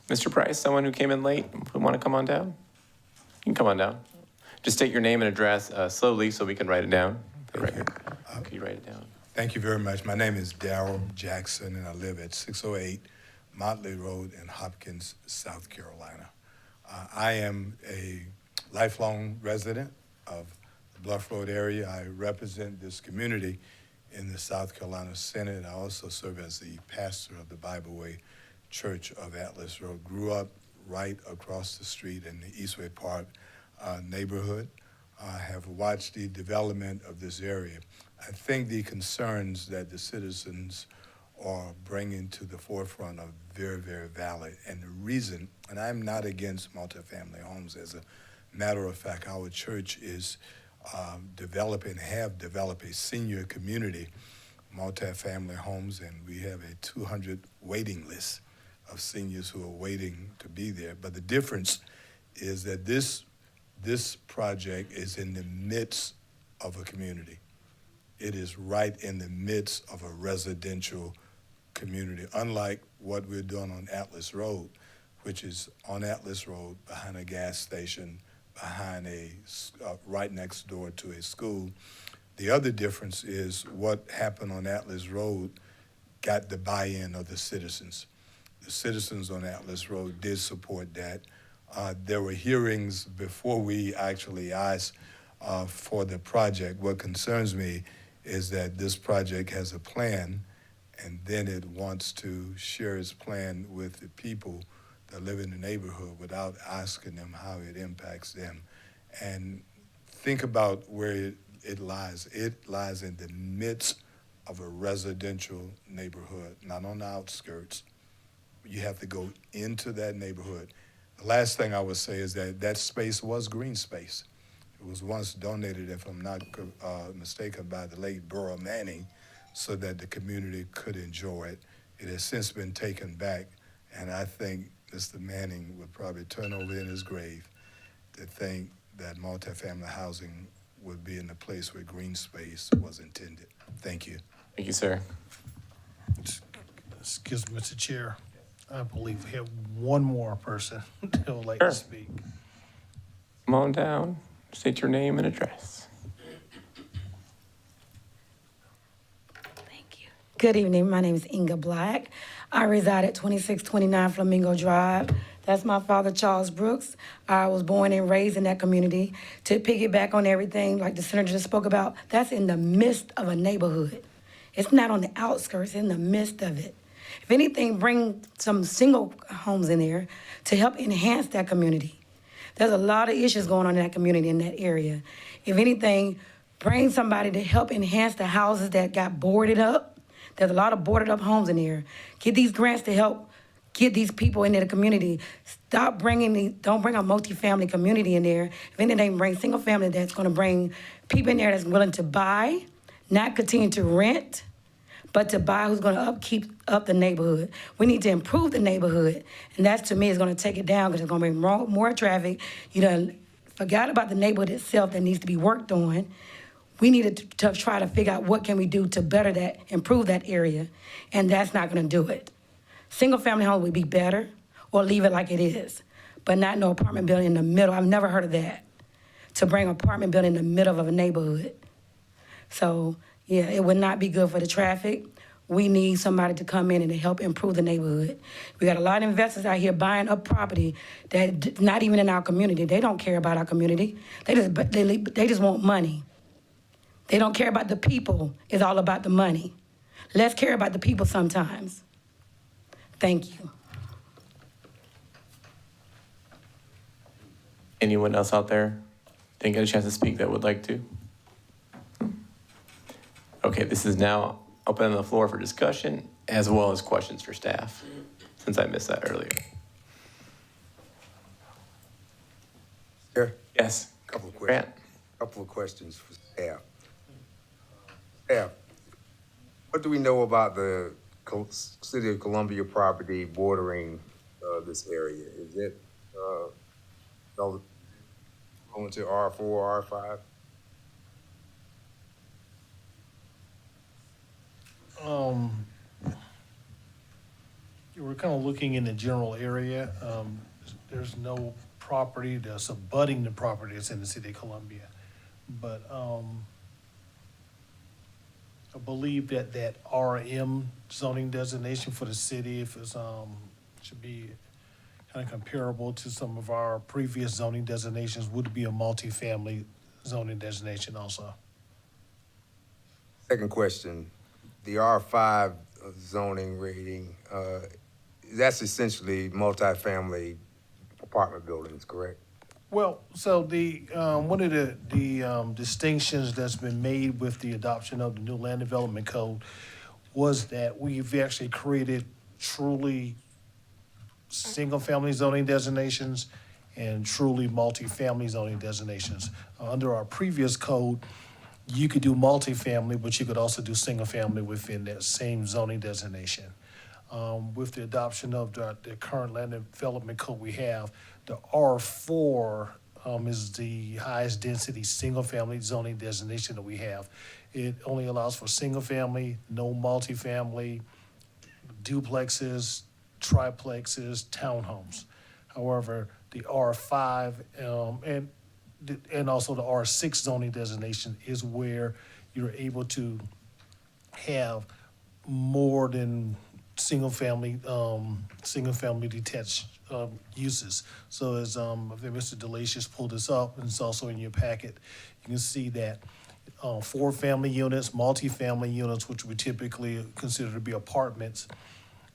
Mr. Price, someone who came in late, who want to come on down? You can come on down. Just state your name and address slowly so we can write it down for the record. Can you write it down? Thank you very much. My name is Darrell Jackson, and I live at 608 Motley Road in Hopkins, South Carolina. I am a lifelong resident of the Bluff Road area. I represent this community in the South Carolina Senate. I also serve as the pastor of the Bible Way Church of Atlas Road. Grew up right across the street in the Eastway Park neighborhood. I have watched the development of this area. I think the concerns that the citizens are bringing to the forefront are very, very valid. And the reason, and I'm not against multifamily homes. As a matter of fact, our church is have developed a senior community, multifamily homes, and we have a 200 waiting list of seniors who are waiting to be there. But the difference is that this project is in the midst of a community. It is right in the midst of a residential community, unlike what we're doing on Atlas Road, which is on Atlas Road behind a gas station, behind right next door to a school. The other difference is what happened on Atlas Road got the buy-in of the citizens. The citizens on Atlas Road did support that. There were hearings before we actually asked for the project. What concerns me is that this project has a plan, and then it wants to share its plan with the people that live in the neighborhood without asking them how it impacts them. And think about where it lies. It lies in the midst of a residential neighborhood, not on the outskirts. You have to go into that neighborhood. The last thing I would say is that that space was green space. It was once donated, if I'm not mistaken, by the late Burrow Manning so that the community could enjoy it. It has since been taken back, and I think Mr. Manning would probably turn over in his grave to think that multifamily housing would be in the place where green space was intended. Thank you. Thank you, sir. Excuse me, Mr. Chair. I believe we have one more person who would like to speak. Come on down. State your name and address. Good evening. My name is Inga Black. I reside at 2629 Flamingo Drive. That's my father, Charles Brooks. I was born and raised in that community. To piggyback on everything like the senator just spoke about, that's in the midst of a neighborhood. It's not on the outskirts, in the midst of it. If anything, bring some single homes in there to help enhance that community. There's a lot of issues going on in that community, in that area. If anything, bring somebody to help enhance the houses that got boarded up, There's a lot of boarded up homes in here. Get these grants to help get these people into the community. Don't bring a multifamily community in there. If anything, bring single family that's gonna bring people in there that's willing to buy, not continue to rent, but to buy who's gonna upkeep the neighborhood. We need to improve the neighborhood, and that to me is gonna take it down because it's gonna bring more traffic. You done forgot about the neighborhood itself that needs to be worked on. We need to try to figure out what can we do to better that, improve that area, and that's not gonna do it. Single-family home would be better, or leave it like it is, but not no apartment building in the middle. I've never heard of that, to bring an apartment building in the middle of a neighborhood. So, yeah, it would not be good for the traffic. We need somebody to come in and to help improve the neighborhood. We got a lot of investors out here buying up property that not even in our community. They don't care about our community. They just want money. They don't care about the people. It's all about the money. Let's care about the people sometimes. Thank you. Anyone else out there didn't get a chance to speak that would like to? Okay, this is now open on the floor for discussion as well as questions for staff, since I missed that earlier. Sure. Yes. Couple of questions for staff. Staff, what do we know about the City of Columbia property bordering this area? Is it going to R4, R5? We're kind of looking in the general area. There's no property that's abutting the property that's in the city of Columbia. But I believe that RM zoning designation for the city, if it's, should be kind of comparable to some of our previous zoning designations, would be a multifamily zoning designation also. Second question, the R5 zoning rating, that's essentially multifamily apartment buildings, correct? Well, so the one of the distinctions that's been made with the adoption of the new land development code was that we've actually created truly single-family zoning designations and truly multifamily zoning designations. Under our previous code, you could do multifamily, but you could also do single-family within that same zoning designation. With the adoption of the current land development code we have, the R4 is the highest density single-family zoning designation that we have. It only allows for single-family, no multifamily, duplexes, triplexes, townhomes. However, the R5 and also the R6 zoning designation is where you're able to have more than single-family detached uses. So as I think Mr. DeLacious pulled this up, and it's also in your packet, you can see that 4-family units, multi-family units, which we typically consider to be apartments,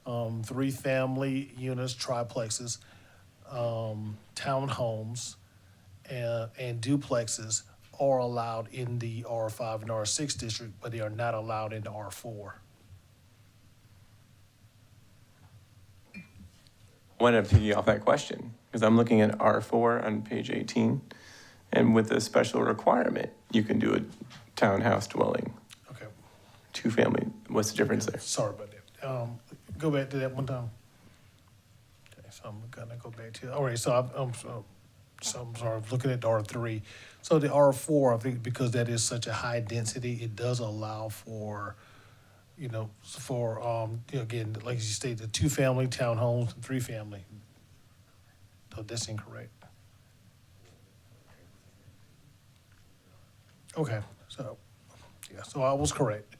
3-family units, triplexes, townhomes, and duplexes are allowed in the R5 and R6 district, but they are not allowed in the R4. I want to piggy off that question because I'm looking at R4 on page 18, and with a special requirement, you can do a townhouse dwelling. Okay. 2-family. What's the difference there? Sorry about that. Go back to that one time. Okay, so I'm gonna go back to, all right, so I'm sorry, I'm looking at the R3. So the R4, I think because that is such a high density, it does allow for, again, like you stated, the 2-family townhomes and 3-family. So that's incorrect. Okay, so, yeah, so I was correct.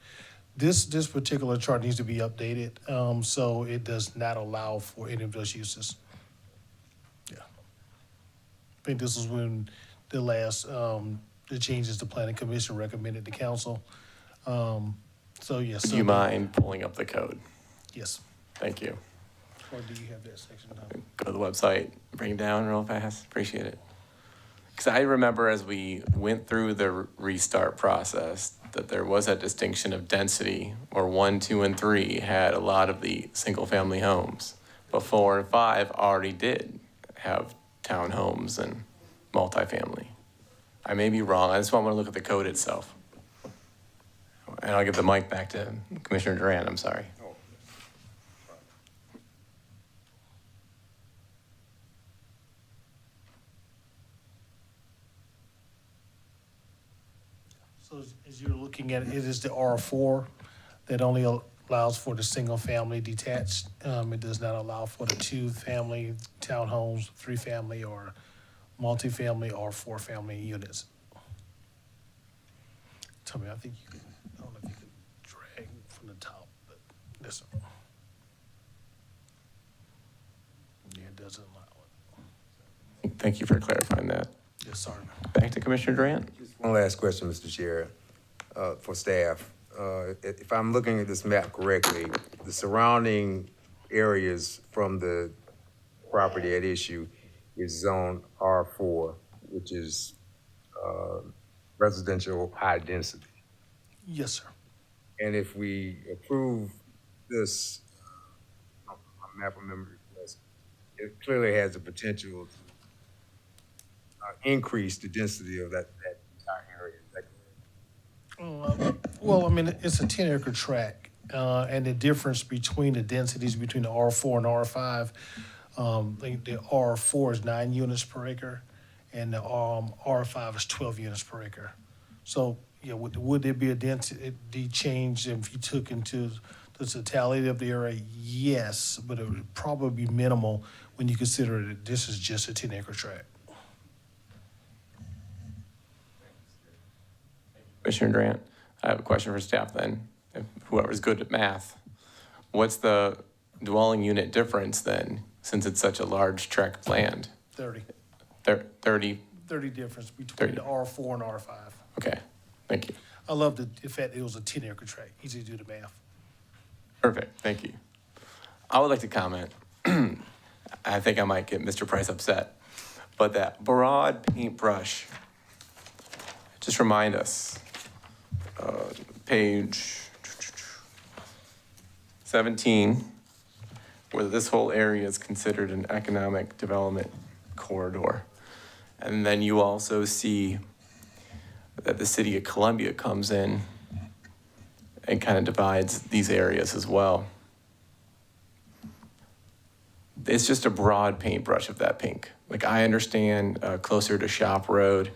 This particular chart needs to be updated, so it does not allow for any of those uses. Yeah. I think this is when the last, the changes the planning commission recommended to council. So, yes. Do you mind pulling up the code? Yes. Thank you. Or do you have that section? Go to the website, bring it down real fast. Appreciate it. Because I remember as we went through the restart process, that there was that distinction of density, where 1, 2, and 3 had a lot of the single-family homes, but 4 and 5 already did have townhomes and multifamily. I may be wrong. I just want to look at the code itself. And I'll give the mic back to Commissioner Durant. I'm sorry. So as you're looking at it, it is the R4 that only allows for the single-family detached. It does not allow for the 2-family townhomes, 3-family, or multifamily or 4-family units. Tell me, I think you could, I don't know if you could drag from the top, but this one. Yeah, it doesn't allow it. Thank you for clarifying that. Yes, sorry. Back to Commissioner Durant. One last question, Mr. Chair, for staff. If I'm looking at this map correctly, the surrounding areas from the property at issue is zone R4, which is residential high density. Yes, sir. And if we approve this map amendment request, it clearly has the potential to increase the density of that entire area. Is that correct? Well, I mean, it's a 10-acre tract, and the difference between the densities between the R4 and R5, the R4 is 9 units per acre, and the R5 is 12 units per acre. So, yeah, would there be a density change if you took into the totality of the area? Yes, but it would probably be minimal when you consider that this is just a 10-acre tract. Commissioner Durant, I have a question for staff then. If whoever's good at math, what's the dwelling unit difference then, since it's such a large tract of land? 30. 30? 30 difference between 30. the R4 and R5. Okay, thank you. I love the fact it was a 10-acre tract. Easy to do the math. Perfect, thank you. I would like to comment. I think I might get Mr. Price upset, but that broad paintbrush, just remind us, page 17, where this whole area is considered an economic development corridor. And then you also see that the city of Columbia comes in and kind of divides these areas as well. It's just a broad paintbrush of that pink. Like, I understand closer to Shop Road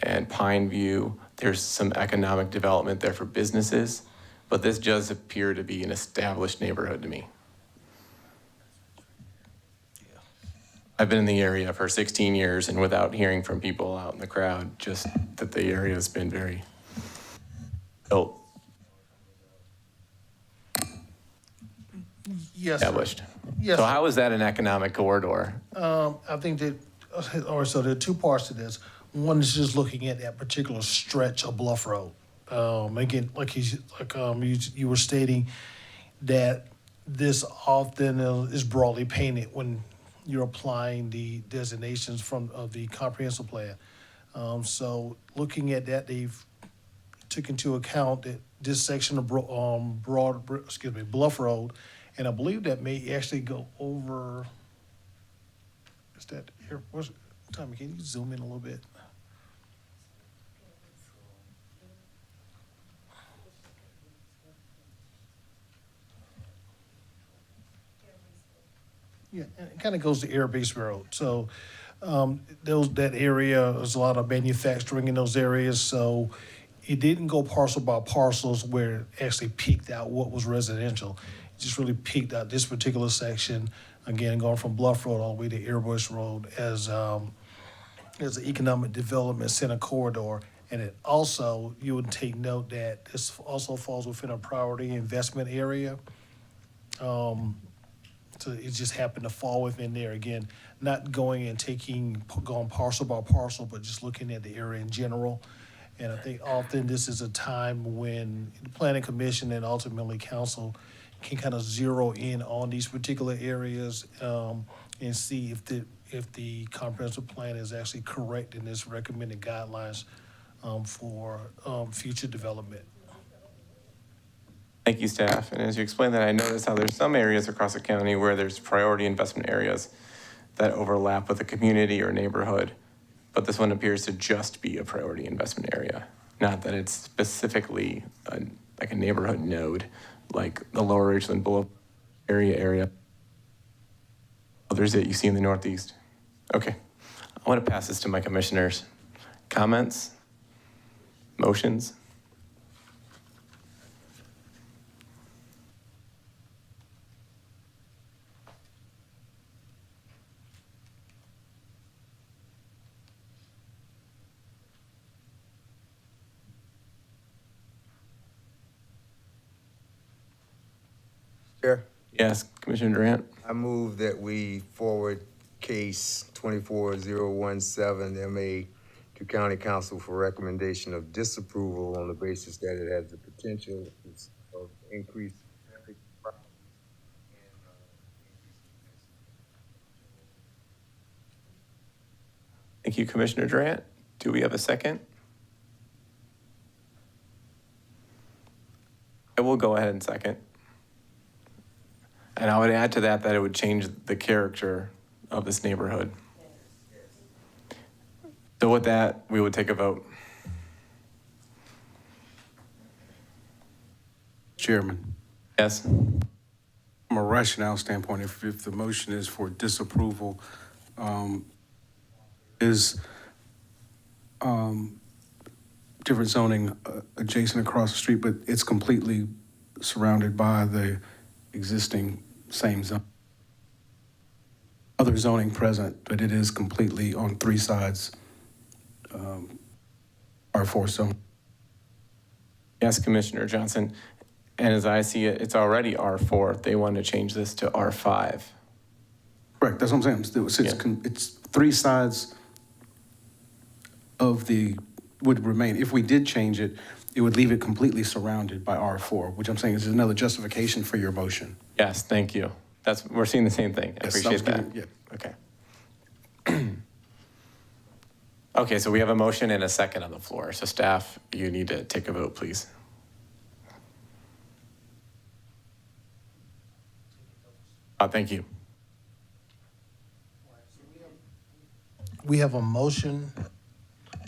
and Pine View, there's some economic development there for businesses, but this does appear to be an established neighborhood to me. I've been in the area for 16 years, and without hearing from people out in the crowd, just that the area has been very built, Yes, sir. established. Yes, So sir. how is that an economic corridor? I think that, so there are two parts to this. One is just looking at that particular stretch of Bluff Road. Again, you were stating that this often is broadly painted when you're applying the designations of the comprehensive plan. So looking at that, they've took into account that this section of Bluff Road, and I believe that may actually go over, is that here, Tommy, can you zoom in a little bit? Yeah, and it kind of goes to Air Base Road. So that area, there's a lot of manufacturing in those areas. So it didn't go parcel by parcels where it actually peaked out what was residential. It just really peaked out this particular section, again, going from Bluff Road all the way to Airbush Road as an economic development center corridor. And it also, you would take note that this also falls within a priority investment area. So it just happened to fall within there. Again, not going parcel by parcel, but just looking at the area in general. And I think often this is a time when the planning commission and ultimately council can kind of zero in on these particular areas and see if the comprehensive plan is actually correct in its recommended guidelines for future development. Thank you, staff. And as you explained that, I noticed how there's some areas across the county where there's priority investment areas that overlap with a community or neighborhood. But this one appears to just be a priority investment area, not that it's specifically like a neighborhood node, like the Lower Richland Boulevard area. Others that you see in the Northeast. Okay, I want to pass this to my commissioners. Comments? Motions? Chair, Yes, Commissioner Durant? I move that we forward case 24017 MA to County Council for recommendation of disapproval on the basis that it has the potential of increased traffic problems Thank you, Commissioner Durant. Do we have a second? I will go ahead and second. And I would add to that that it would change the character of this neighborhood. So with that, we would take a vote. Chairman, Yes? from a rationale standpoint, if the motion is for disapproval, is different zoning adjacent across the street, but it's completely surrounded by the existing same zone. Other zoning present, but it is completely on three sides, R4 zone. Yes, Commissioner Johnson. And as I see it, it's already R4. They want to change this to R5. Correct, that's what I'm saying. It's three sides of would remain. If we did change it, it would leave it completely surrounded by R4, which I'm saying is another justification for your motion. Yes, thank you. We're seeing the same thing. I Yes, appreciate that. yeah. Okay. Okay, so we have a motion and a second on the floor. So staff, you need to take a vote, please. Thank you. We have a motion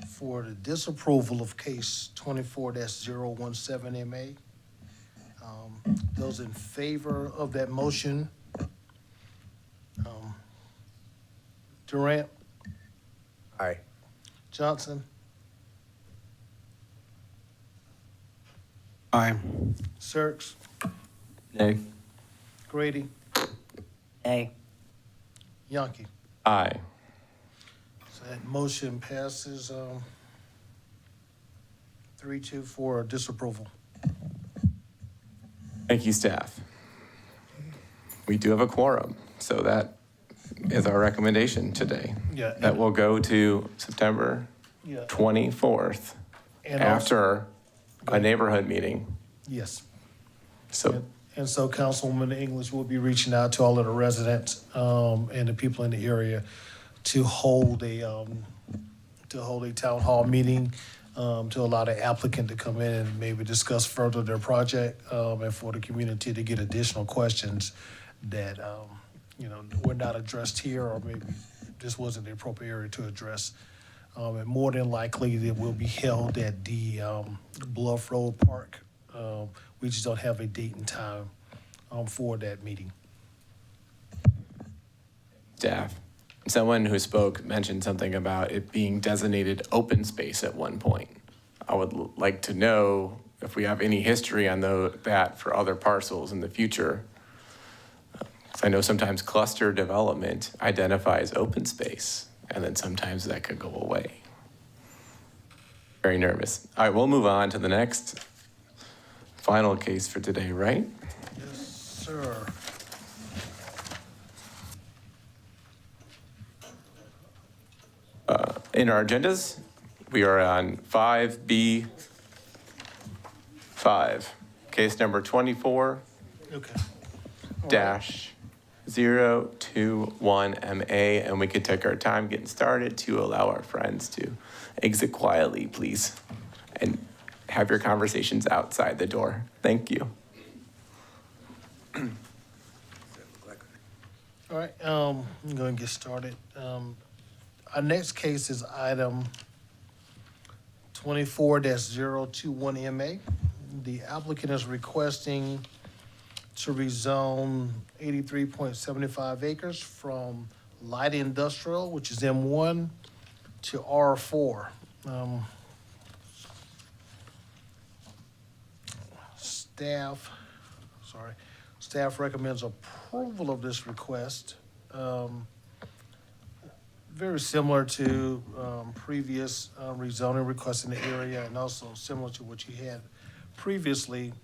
for the disapproval of case 24-017 MA. Those in favor of that motion? Durant, Aye. Johnson, Aye. Sirks, Nay. Grady, Nay. Yonke. Aye. So that motion passes 3-2 for disapproval. Thank you, staff. We do have a quorum, so that is our recommendation today. Yeah. That will go to September Yeah. 24th And also- after a neighborhood meeting. Yes. So And so Councilwoman English will be reaching out to all of the residents and the people in the area to hold a town hall meeting to allow the applicant to come in and maybe discuss further their project and for the community to get additional questions that were not addressed here, or maybe this wasn't the appropriate area to address. And more than likely, it will be held at the Bluff Road Park. We just don't have a date and time for that meeting. staff, someone who spoke mentioned something about it being designated open space at one point. I would like to know if we have any history on that for other parcels in the future. 'Cause I know sometimes cluster development identifies open space, and then sometimes that could go away. Very nervous. All right, we'll move on to the next final case for today, right? Yes, sir. In our agendas, we are on 5B5, case number 24 Okay. dash 021 MA, and we could take our time getting started to allow our friends to exit quietly, please, and have your conversations outside the door. Thank you. All right, I'm going to get started. Our next case is item 24-021MA. The applicant is requesting to rezone 83.75 acres from light industrial, which is M1, to R4. Staff recommends approval of this request. Very similar to previous rezoning requests in the area, and also similar to what you had previously.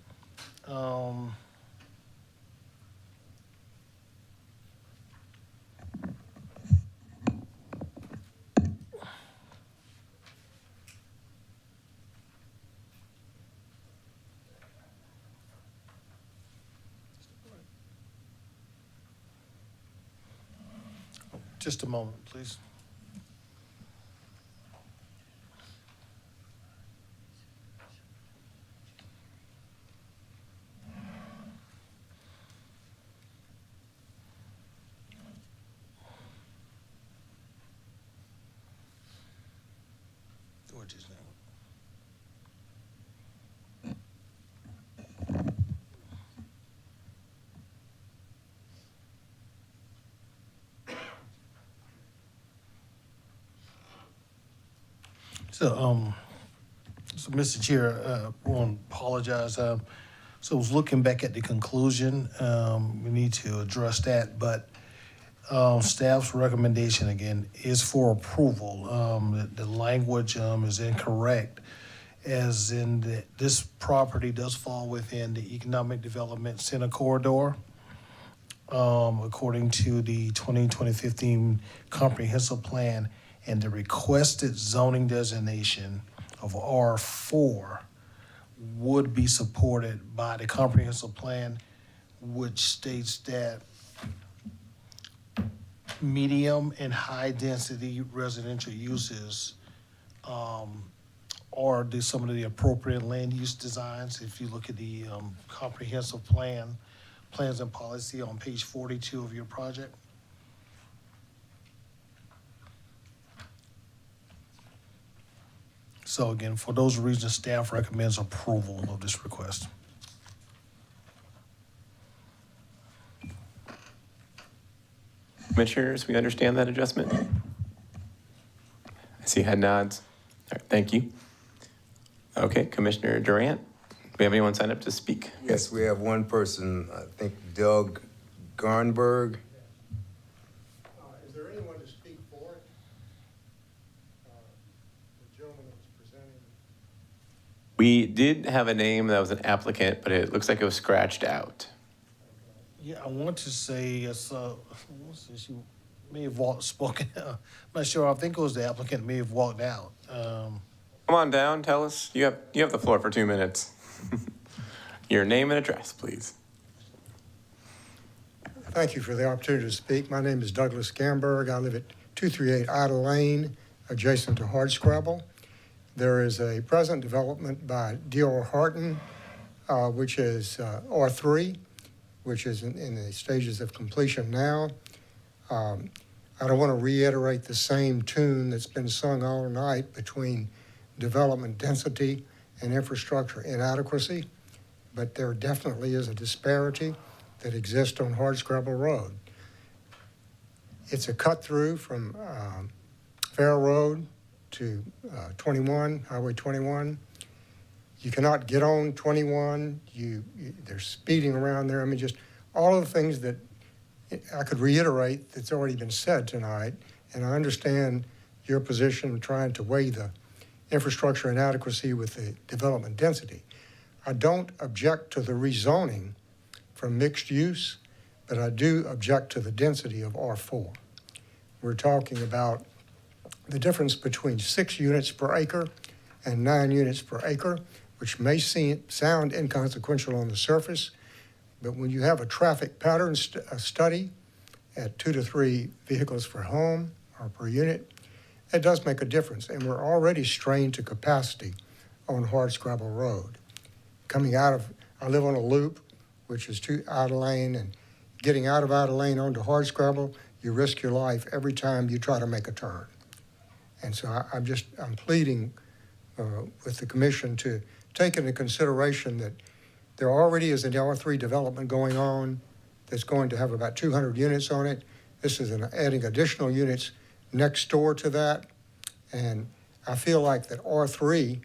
Just a moment, please. George's name. So Mr. Chair, I want to apologize. So I was looking back at the conclusion. We need to address that, but staff's recommendation again is for approval. The language is incorrect, as in that this property does fall within the Economic Development Center corridor, according to the 2015 comprehensive plan, and the requested zoning designation of R4 would be supported by the comprehensive plan, which states that medium and high density residential uses are some of the appropriate land use designs. If you look at the comprehensive plans and policy on page 42 of your project. So again, for those reasons, staff recommends approval of this request. Commissioners, we understand that adjustment? I see head nods. All right, thank you. Okay, Commissioner Durant, do we have anyone signed up to speak? Yes, we have one person, I think Doug Garnberg. Is there anyone to speak for it? The gentleman that was presenting. We did have a name that was an applicant, but it looks like it was scratched out. Yeah, I want to say it's, she may have spoken, I'm not sure, I think it was the applicant may have walked out. Come on down, tell us. You have the floor for 2 minutes. Your name and address, please. Thank you for the opportunity to speak. My name is Douglas Gamberg. I live at 238 Ida Lane, adjacent to Hardscrabble. There is a present development by D.R. Horton, which is R3, which is in the stages of completion now. I don't want to reiterate the same tune that's been sung all night between development density and infrastructure inadequacy, but there definitely is a disparity that exists on Hardscrabble Road. It's a cut through from Fair Road to 21, Highway 21. You cannot get on 21. They're speeding around there. I mean, just all of the things that I could reiterate that's already been said tonight, and I understand your position trying to weigh the infrastructure inadequacy with the development density. I don't object to the rezoning from mixed use, but I do object to the density of R4. We're talking about the difference between 6 units per acre and 9 units per acre, which may sound inconsequential on the surface, but when you have a traffic pattern study at 2 to 3 vehicles per home or per unit, it does make a difference, and we're already strained to capacity on Hardscrabble Road. Coming out of, I live on a loop, which is Ida Lane and getting out of Ida Lane onto Hardscrabble, you risk your life every time you try to make a turn. And so I'm pleading with the commission to take into consideration that there already is an R3 development going on that's going to have about 200 units on it. This is adding additional units next door to that. And I feel like that R3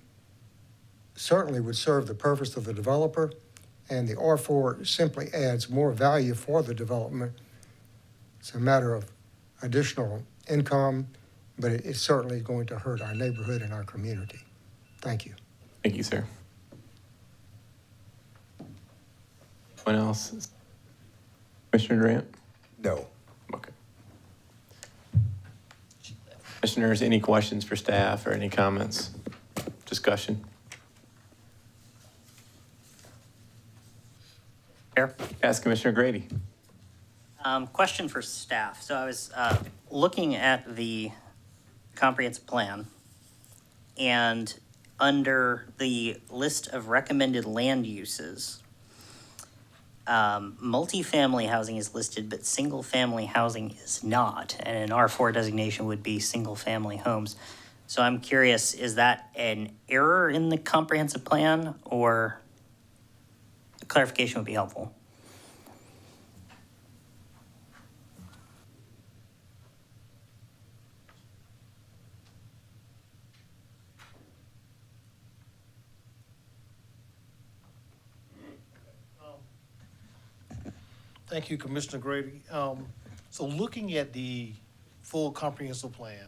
certainly would serve the purpose of the developer, and the R4 simply adds more value for the development. It's a matter of additional income, but it's certainly going to hurt our neighborhood and our community. Thank you. Thank you, sir. Anyone else? Commissioner Durant? No. Okay. Commissioners, any questions for staff or any comments? Discussion? Chair? Ask Commissioner Grady. Question for staff. So I was looking at the comprehensive plan, and under the list of recommended land uses, multifamily housing is listed, but single-family housing is not, and an R4 designation would be single-family homes. So I'm curious, is that an error in the comprehensive plan, or clarification would be helpful? Thank you, Commissioner Grady. So looking at the full comprehensive plan,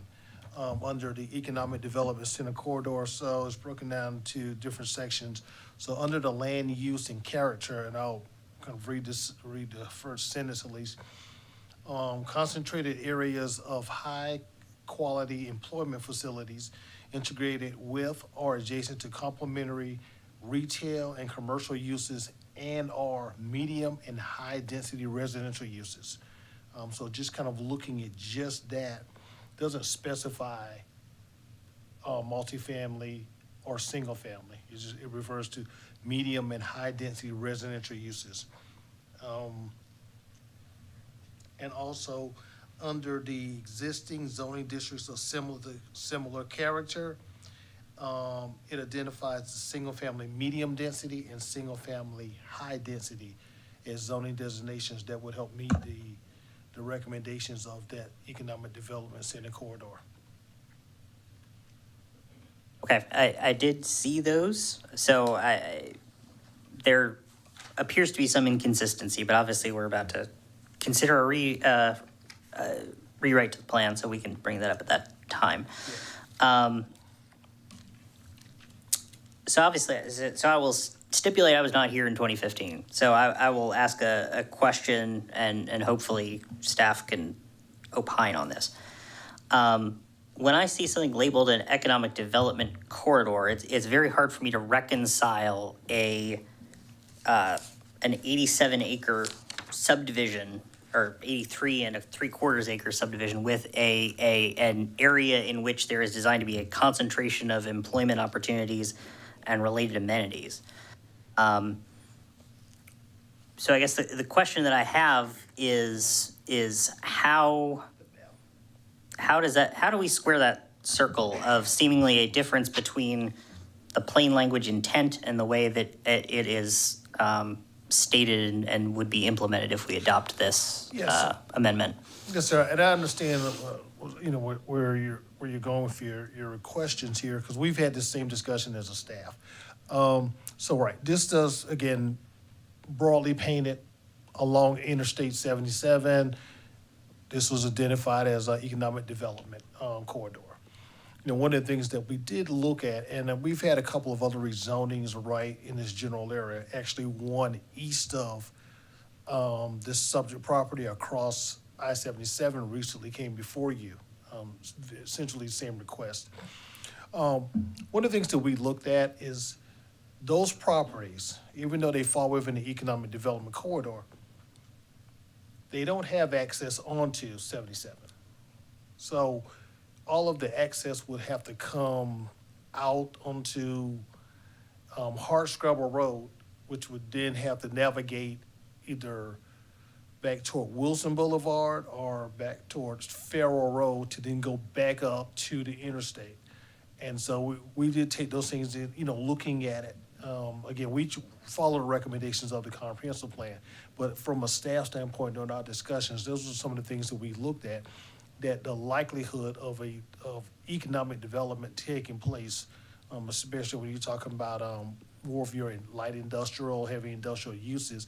under the Economic Development Center corridor, so it's broken down to different sections. So under the land use and character, and I'll kind of read the first sentence at least. Concentrated areas of high-quality employment facilities integrated with or adjacent to complementary retail and commercial uses and/or medium and high-density residential uses. So just kind of looking at just that, doesn't specify multifamily or single-family. It refers to medium and high-density residential uses. And also, under the existing zoning districts of similar character, it identifies the single-family medium density and single-family high density as zoning designations that would help meet the recommendations of that Economic Development Center corridor. Okay, I did see those, so there appears to be some inconsistency, but obviously we're about to consider a rewrite to the plan, so we can bring that up at that time. So obviously, so I will stipulate I was not here in 2015. So I will ask a question, and hopefully staff can opine on this. When I see something labeled an economic development corridor, it's very hard for me to reconcile an 87-acre subdivision or 83 and a 3/4 acre subdivision with an area in which there is designed to be a concentration of employment opportunities and related amenities. So I guess the question that I have is how do we square that circle of seemingly a difference between the plain language intent and the way that it is stated and would be implemented if we adopt this amendment? Yes, sir, and I understand, where you're going with your questions here, because we've had this same discussion as a staff. So, right, this does, again, broadly painted along Interstate 77. This was identified as an economic development corridor. One of the things that we did look at, and we've had a couple of other rezonings right in this general area, actually one east of this subject property across I-77 recently came before you, essentially the same request. One of the things that we looked at is those properties, even though they fall within the economic development corridor, they don't have access onto 77. So all of the access would have to come out onto Hardscrabble Road, which would then have to navigate either back toward Wilson Boulevard or back towards Farrell Road to then go back up to the interstate. And so we did take those things in, looking at it. Again, we follow the recommendations of the comprehensive plan, but from a staff standpoint during our discussions, those are some of the things that we looked at, that the likelihood of economic development taking place, especially when you're talking about more of your light industrial, heavy industrial uses,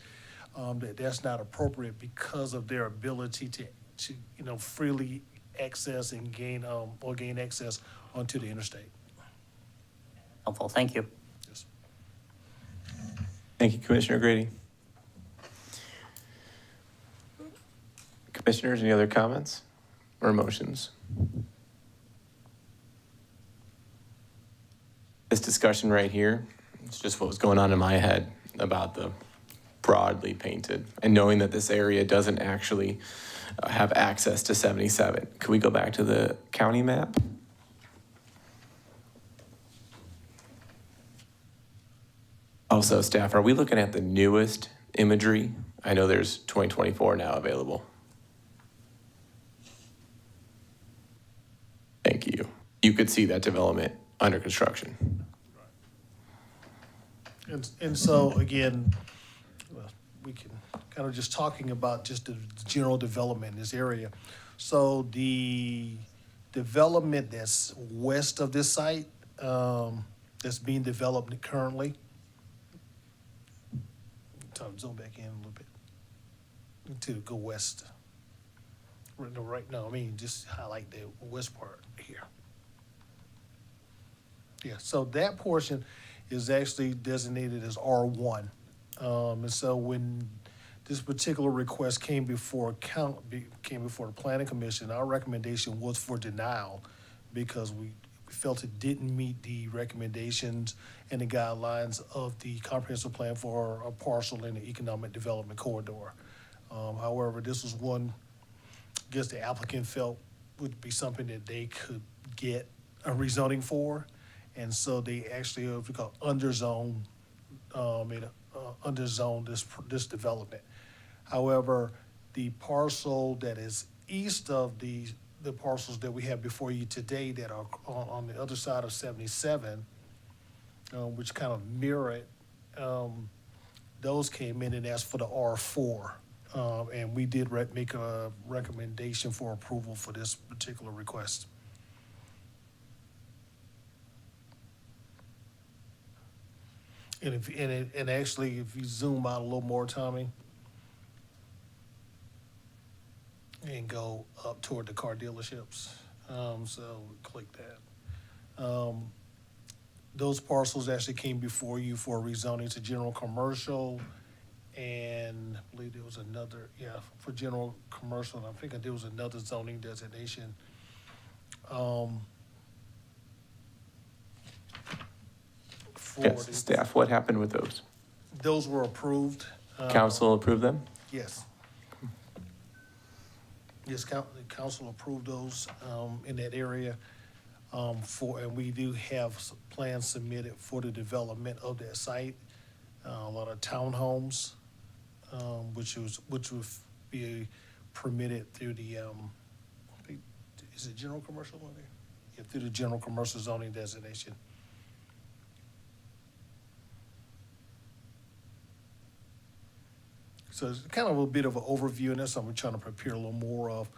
that's not appropriate because of their ability to freely access and gain access onto the interstate. Helpful, thank you. Yes. Thank you, Commissioner Grady. Commissioners, any other comments or motions? This discussion right here, it's just what was going on in my head about the broadly painted and knowing that this area doesn't actually have access to 77. Could we go back to the county map? Also, staff, are we looking at the newest imagery? I know there's 2024 now available. Thank you. You could see that development under construction. And so, again, we can kind of just talking about just the general development in this area. So the development that's west of this site, that's being developed currently. Time to zoom back in a little bit to go west. Just highlight the west part here. Yeah, so that portion is actually designated as R1. And so when this particular request came before the Planning Commission, our recommendation was for denial because we felt it didn't meet the recommendations and the guidelines of the comprehensive plan for a parcel in the economic development corridor. However, this was one, I guess the applicant felt would be something that they could get a rezoning for. And so they actually, we call underzone, underzone this development. However, the parcel that is east of the parcels that we have before you today that are on the other side of 77, which kind of mirror it, those came in and asked for the R4. And we did make a recommendation for approval for this particular request. And actually, if you zoom out a little more, Tommy, and go up toward the car dealerships, so click that. Those parcels actually came before you for rezoning to general commercial, and I believe there was another, for general commercial, and I think there was another zoning designation. Yes, staff, what happened with those? Those were approved. Council approved them? Yes. Yes, the council approved those in that area and we do have plans submitted for the development of that site. A lot of townhomes, which would be permitted through the, is it general commercial on there? Yeah, through the general commercial zoning designation. So it's kind of a bit of an overview, and that's something we're trying to prepare a little more of.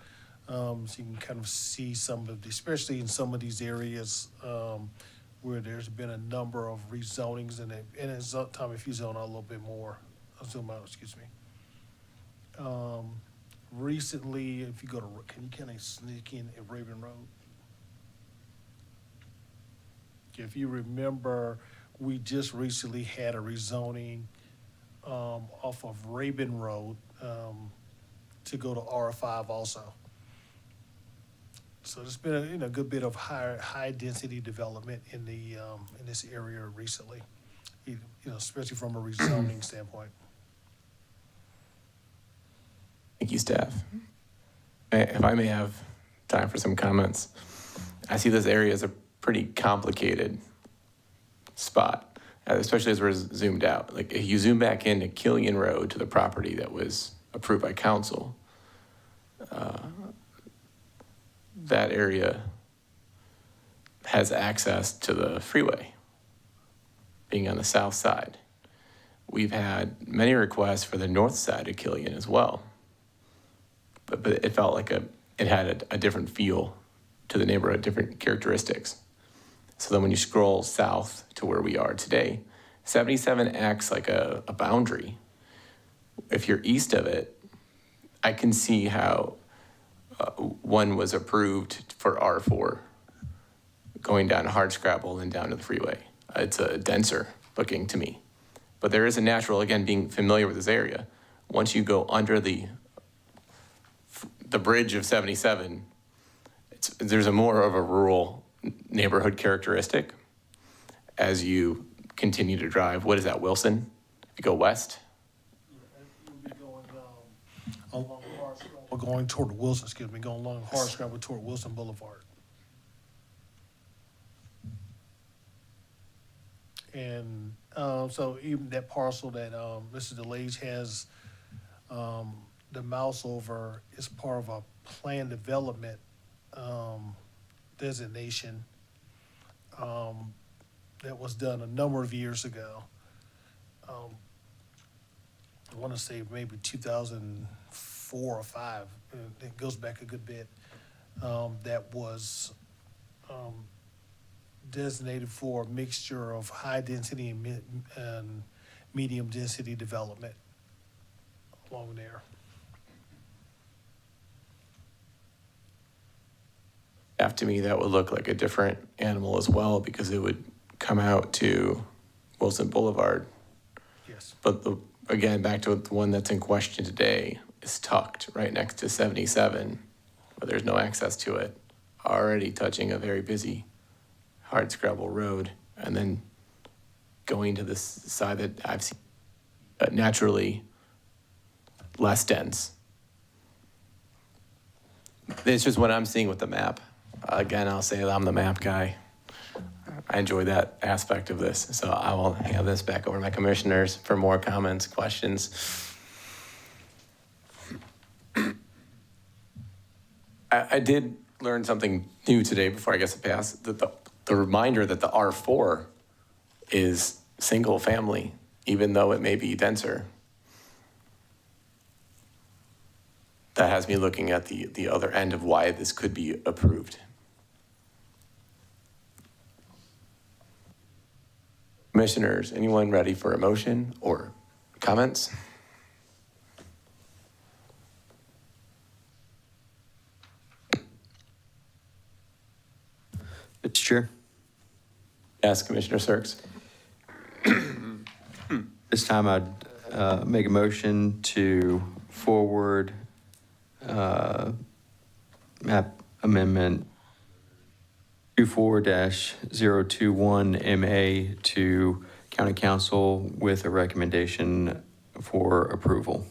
So you can kind of see some of the, especially in some of these areas where there's been a number of rezonings, and it's time if you zone out a little bit more. I'll zoom out, excuse me. Recently, if you go to, can you kind of sneak in at Raven Road? If you remember, we just recently had a rezoning off of Raven Road to go to R5 also. So there's been a good bit of high density development in the in this area recently, especially from a rezoning standpoint. Thank you, staff. If I may have time for some comments. I see this area as a pretty complicated spot, especially as we're zoomed out. Like if you zoom back into Killian Road to the property that was approved by council, that area has access to the freeway, being on the south side. We've had many requests for the north side of Killian as well. But it felt like it had a different feel to the neighborhood, different characteristics. So then when you scroll south to where we are today, 77 acts like a boundary. If you're east of it, I can see how one was approved for R4, going down Hardscrabble and down to the freeway. It's denser looking to me. But there is a natural, again, being familiar with this area, once you go under the bridge of 77, there's a more of a rural neighborhood characteristic as you continue to drive. What is that, Wilson? If you go west? Along Hardscrabble, going toward Wilson, going along Hardscrabble toward Wilson Boulevard. And so even that parcel that Mr. DeLage has, the mouse over is part of a planned development designation that was done a number of years ago. I want to say maybe 2004 or 5. It goes back a good bit. That was designated for a mixture of high density and medium density development along there. To me, that would look like a different animal as well, because it would come out to Wilson Boulevard. Yes. But again, back to the one that's in question today, is tucked right next to 77, but there's no access to it, already touching a very busy Hardscrabble Road, and then going to this side that I've seen naturally less dense. It's just what I'm seeing with the map. Again, I'll say that I'm the map guy. I enjoy that aspect of this. So I will hand this back over to my commissioners for more comments, questions. I did learn something new today before I guess it passed, that the reminder that the R4 is single family, even though it may be denser. That has me looking at the other end of why this could be approved. Commissioners, anyone ready for a motion or comments? Mr. Chair. Yes, Commissioner Sirks. This time I'd make a motion to forward map amendment 24-021MA to County Council with a recommendation for approval.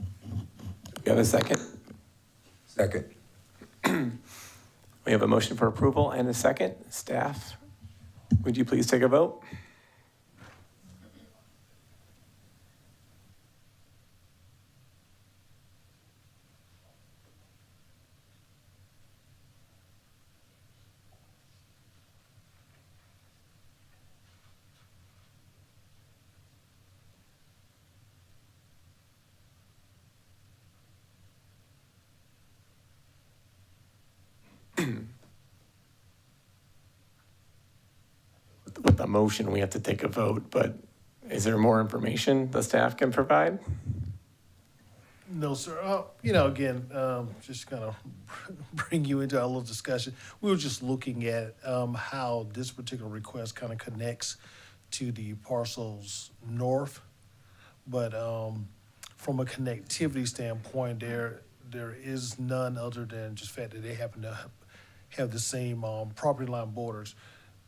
You have a second? Second. We have a motion for approval and a second. Staff, would you please take a vote? With the motion, we have to take a vote, but is there more information the staff can provide? No, sir. Again, just kind of bring you into our little discussion. We were just looking at how this particular request kind of connects to the parcels north. But from a connectivity standpoint, there is none other than just the fact that they happen to have the same property line borders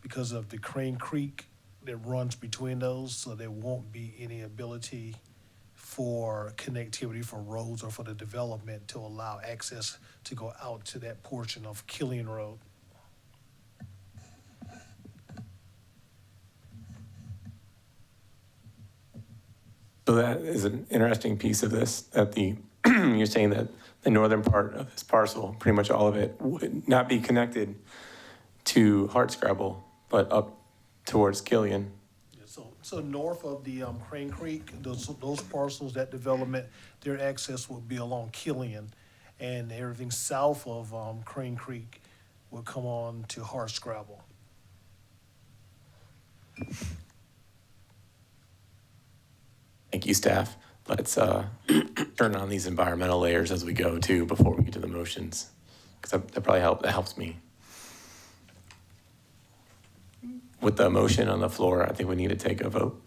because of the Crane Creek that runs between those, so there won't be any ability for connectivity for roads or for the development to allow access to go out to that portion of Killian Road. So that is an interesting piece of this, that you're saying that the northern part of this parcel, pretty much all of it, would not be connected to Hardscrabble, but up towards Killian. So north of the Crane Creek, those parcels, that development, their access will be along Killian, and everything south of Crane Creek will come on to Hardscrabble. Thank you, staff. Let's turn on these environmental layers as we go too before we get to the motions, because that probably helps me. With the motion on the floor, I think we need to take a vote.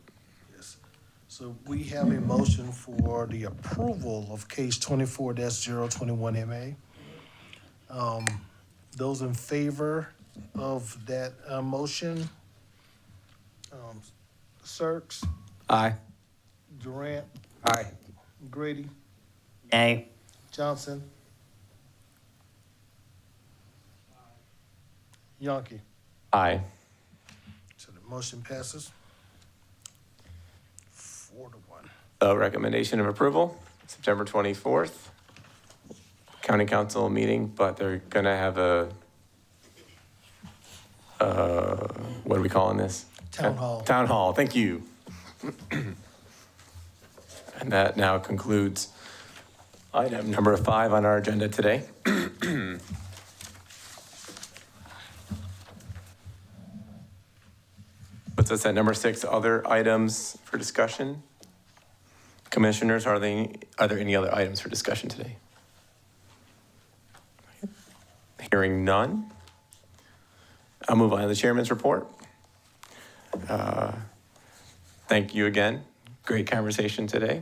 So we have a motion for the approval of case 24-021 MA. Those in favor of that motion? Sirks, Aye. Durant, Aye. Grady, Nay. Johnson, Yonke. Aye. So the motion passes 4-1. A recommendation of approval, September 24th, county council meeting, but they're gonna have a, what are we calling this? Town hall. Town hall, thank you. And that now concludes item number 5 on our agenda today. Puts us at number 6, other items for discussion. Commissioners, are there any other items for discussion today? Hearing none. I'll move on to the chairman's report. Thank you again. Great conversation today.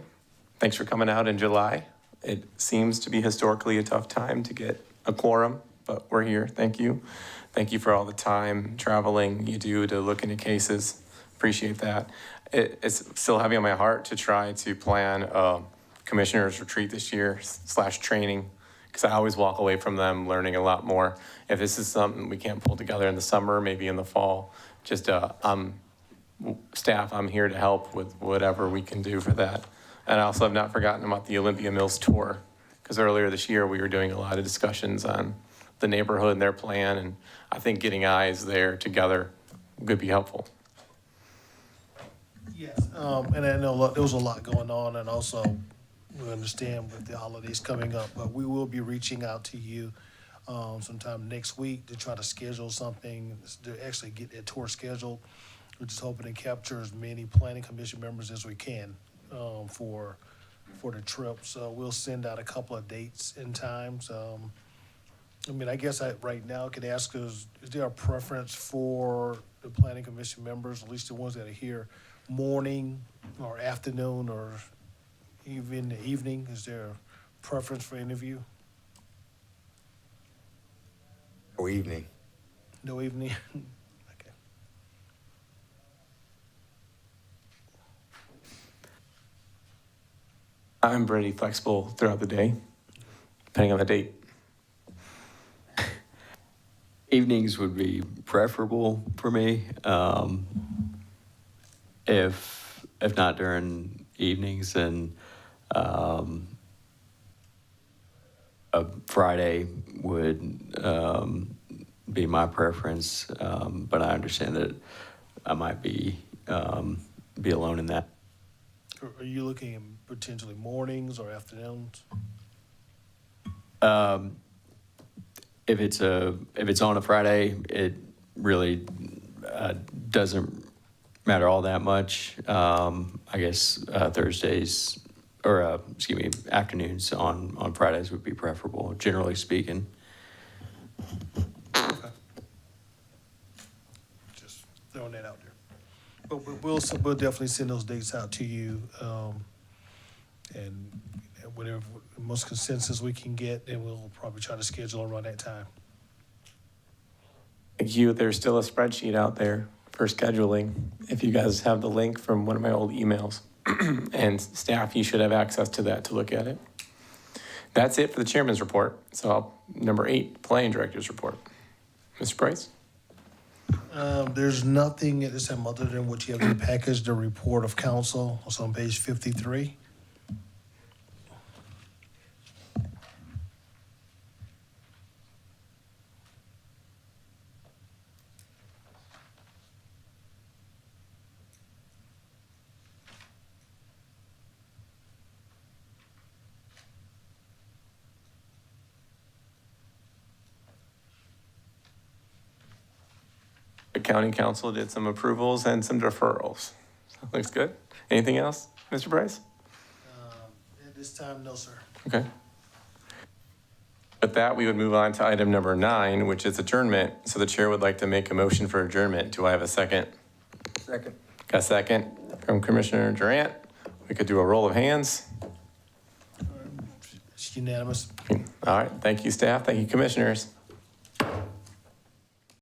Thanks for coming out in July. It seems to be historically a tough time to get a quorum, but we're here. Thank you. Thank you for all the time traveling you do to look into cases. Appreciate that. It's still heavy on my heart to try to plan a commissioner's retreat this year / training, because I always walk away from them learning a lot more. If this is something we can't pull together in the summer, maybe in the fall, just staff, I'm here to help with whatever we can do for that. And I also have not forgotten about the Olympia Mills tour, because earlier this year we were doing a lot of discussions on the neighborhood and their plan, and I think getting eyes there together could be helpful. Yes, and I know there was a lot going on, and also we understand with the holidays coming up, but we will be reaching out to you sometime next week to try to schedule something, to actually get that tour scheduled. We're just hoping to capture as many planning commission members as we can for the trip. So we'll send out a couple of dates and times. I mean, I guess right now could ask is there a preference for the planning commission members, at least the ones that are here, morning or afternoon or even the evening? Is there a preference for any of you? Or evening? No evening? I'm pretty flexible throughout the day, depending on the date. Evenings would be preferable for me. If not during evenings, then a Friday would be my preference. But I understand that I might be alone in that. Are you looking at potentially mornings or afternoons? If it's on a Friday, it really doesn't matter all that much. I guess Thursdays or afternoons on Fridays would be preferable, generally speaking. Just throwing that out there. But we'll definitely send those dates out to you, and whatever most consensus we can get, and we'll probably try to schedule around that time. Thank you. There's still a spreadsheet out there for scheduling. If you guys have the link from one of my old emails, and staff, you should have access to that to look at it. That's it for the chairman's report. So number 8, planning director's report. Mr. Price? There's nothing at this time other than what you have in the package, the report of council. It's on page 53. The county council did some approvals and some deferrals. Looks good. Anything else, Mr. Price? At this time, no, sir. Okay. With that, we would move on to item number 9, which is adjournment. So the chair would like to make a motion for adjournment. Do I have a second? Second. Got a second from Commissioner Durant. We could do a roll of hands. It's unanimous. All right. Thank you, staff. Thank you, commissioners.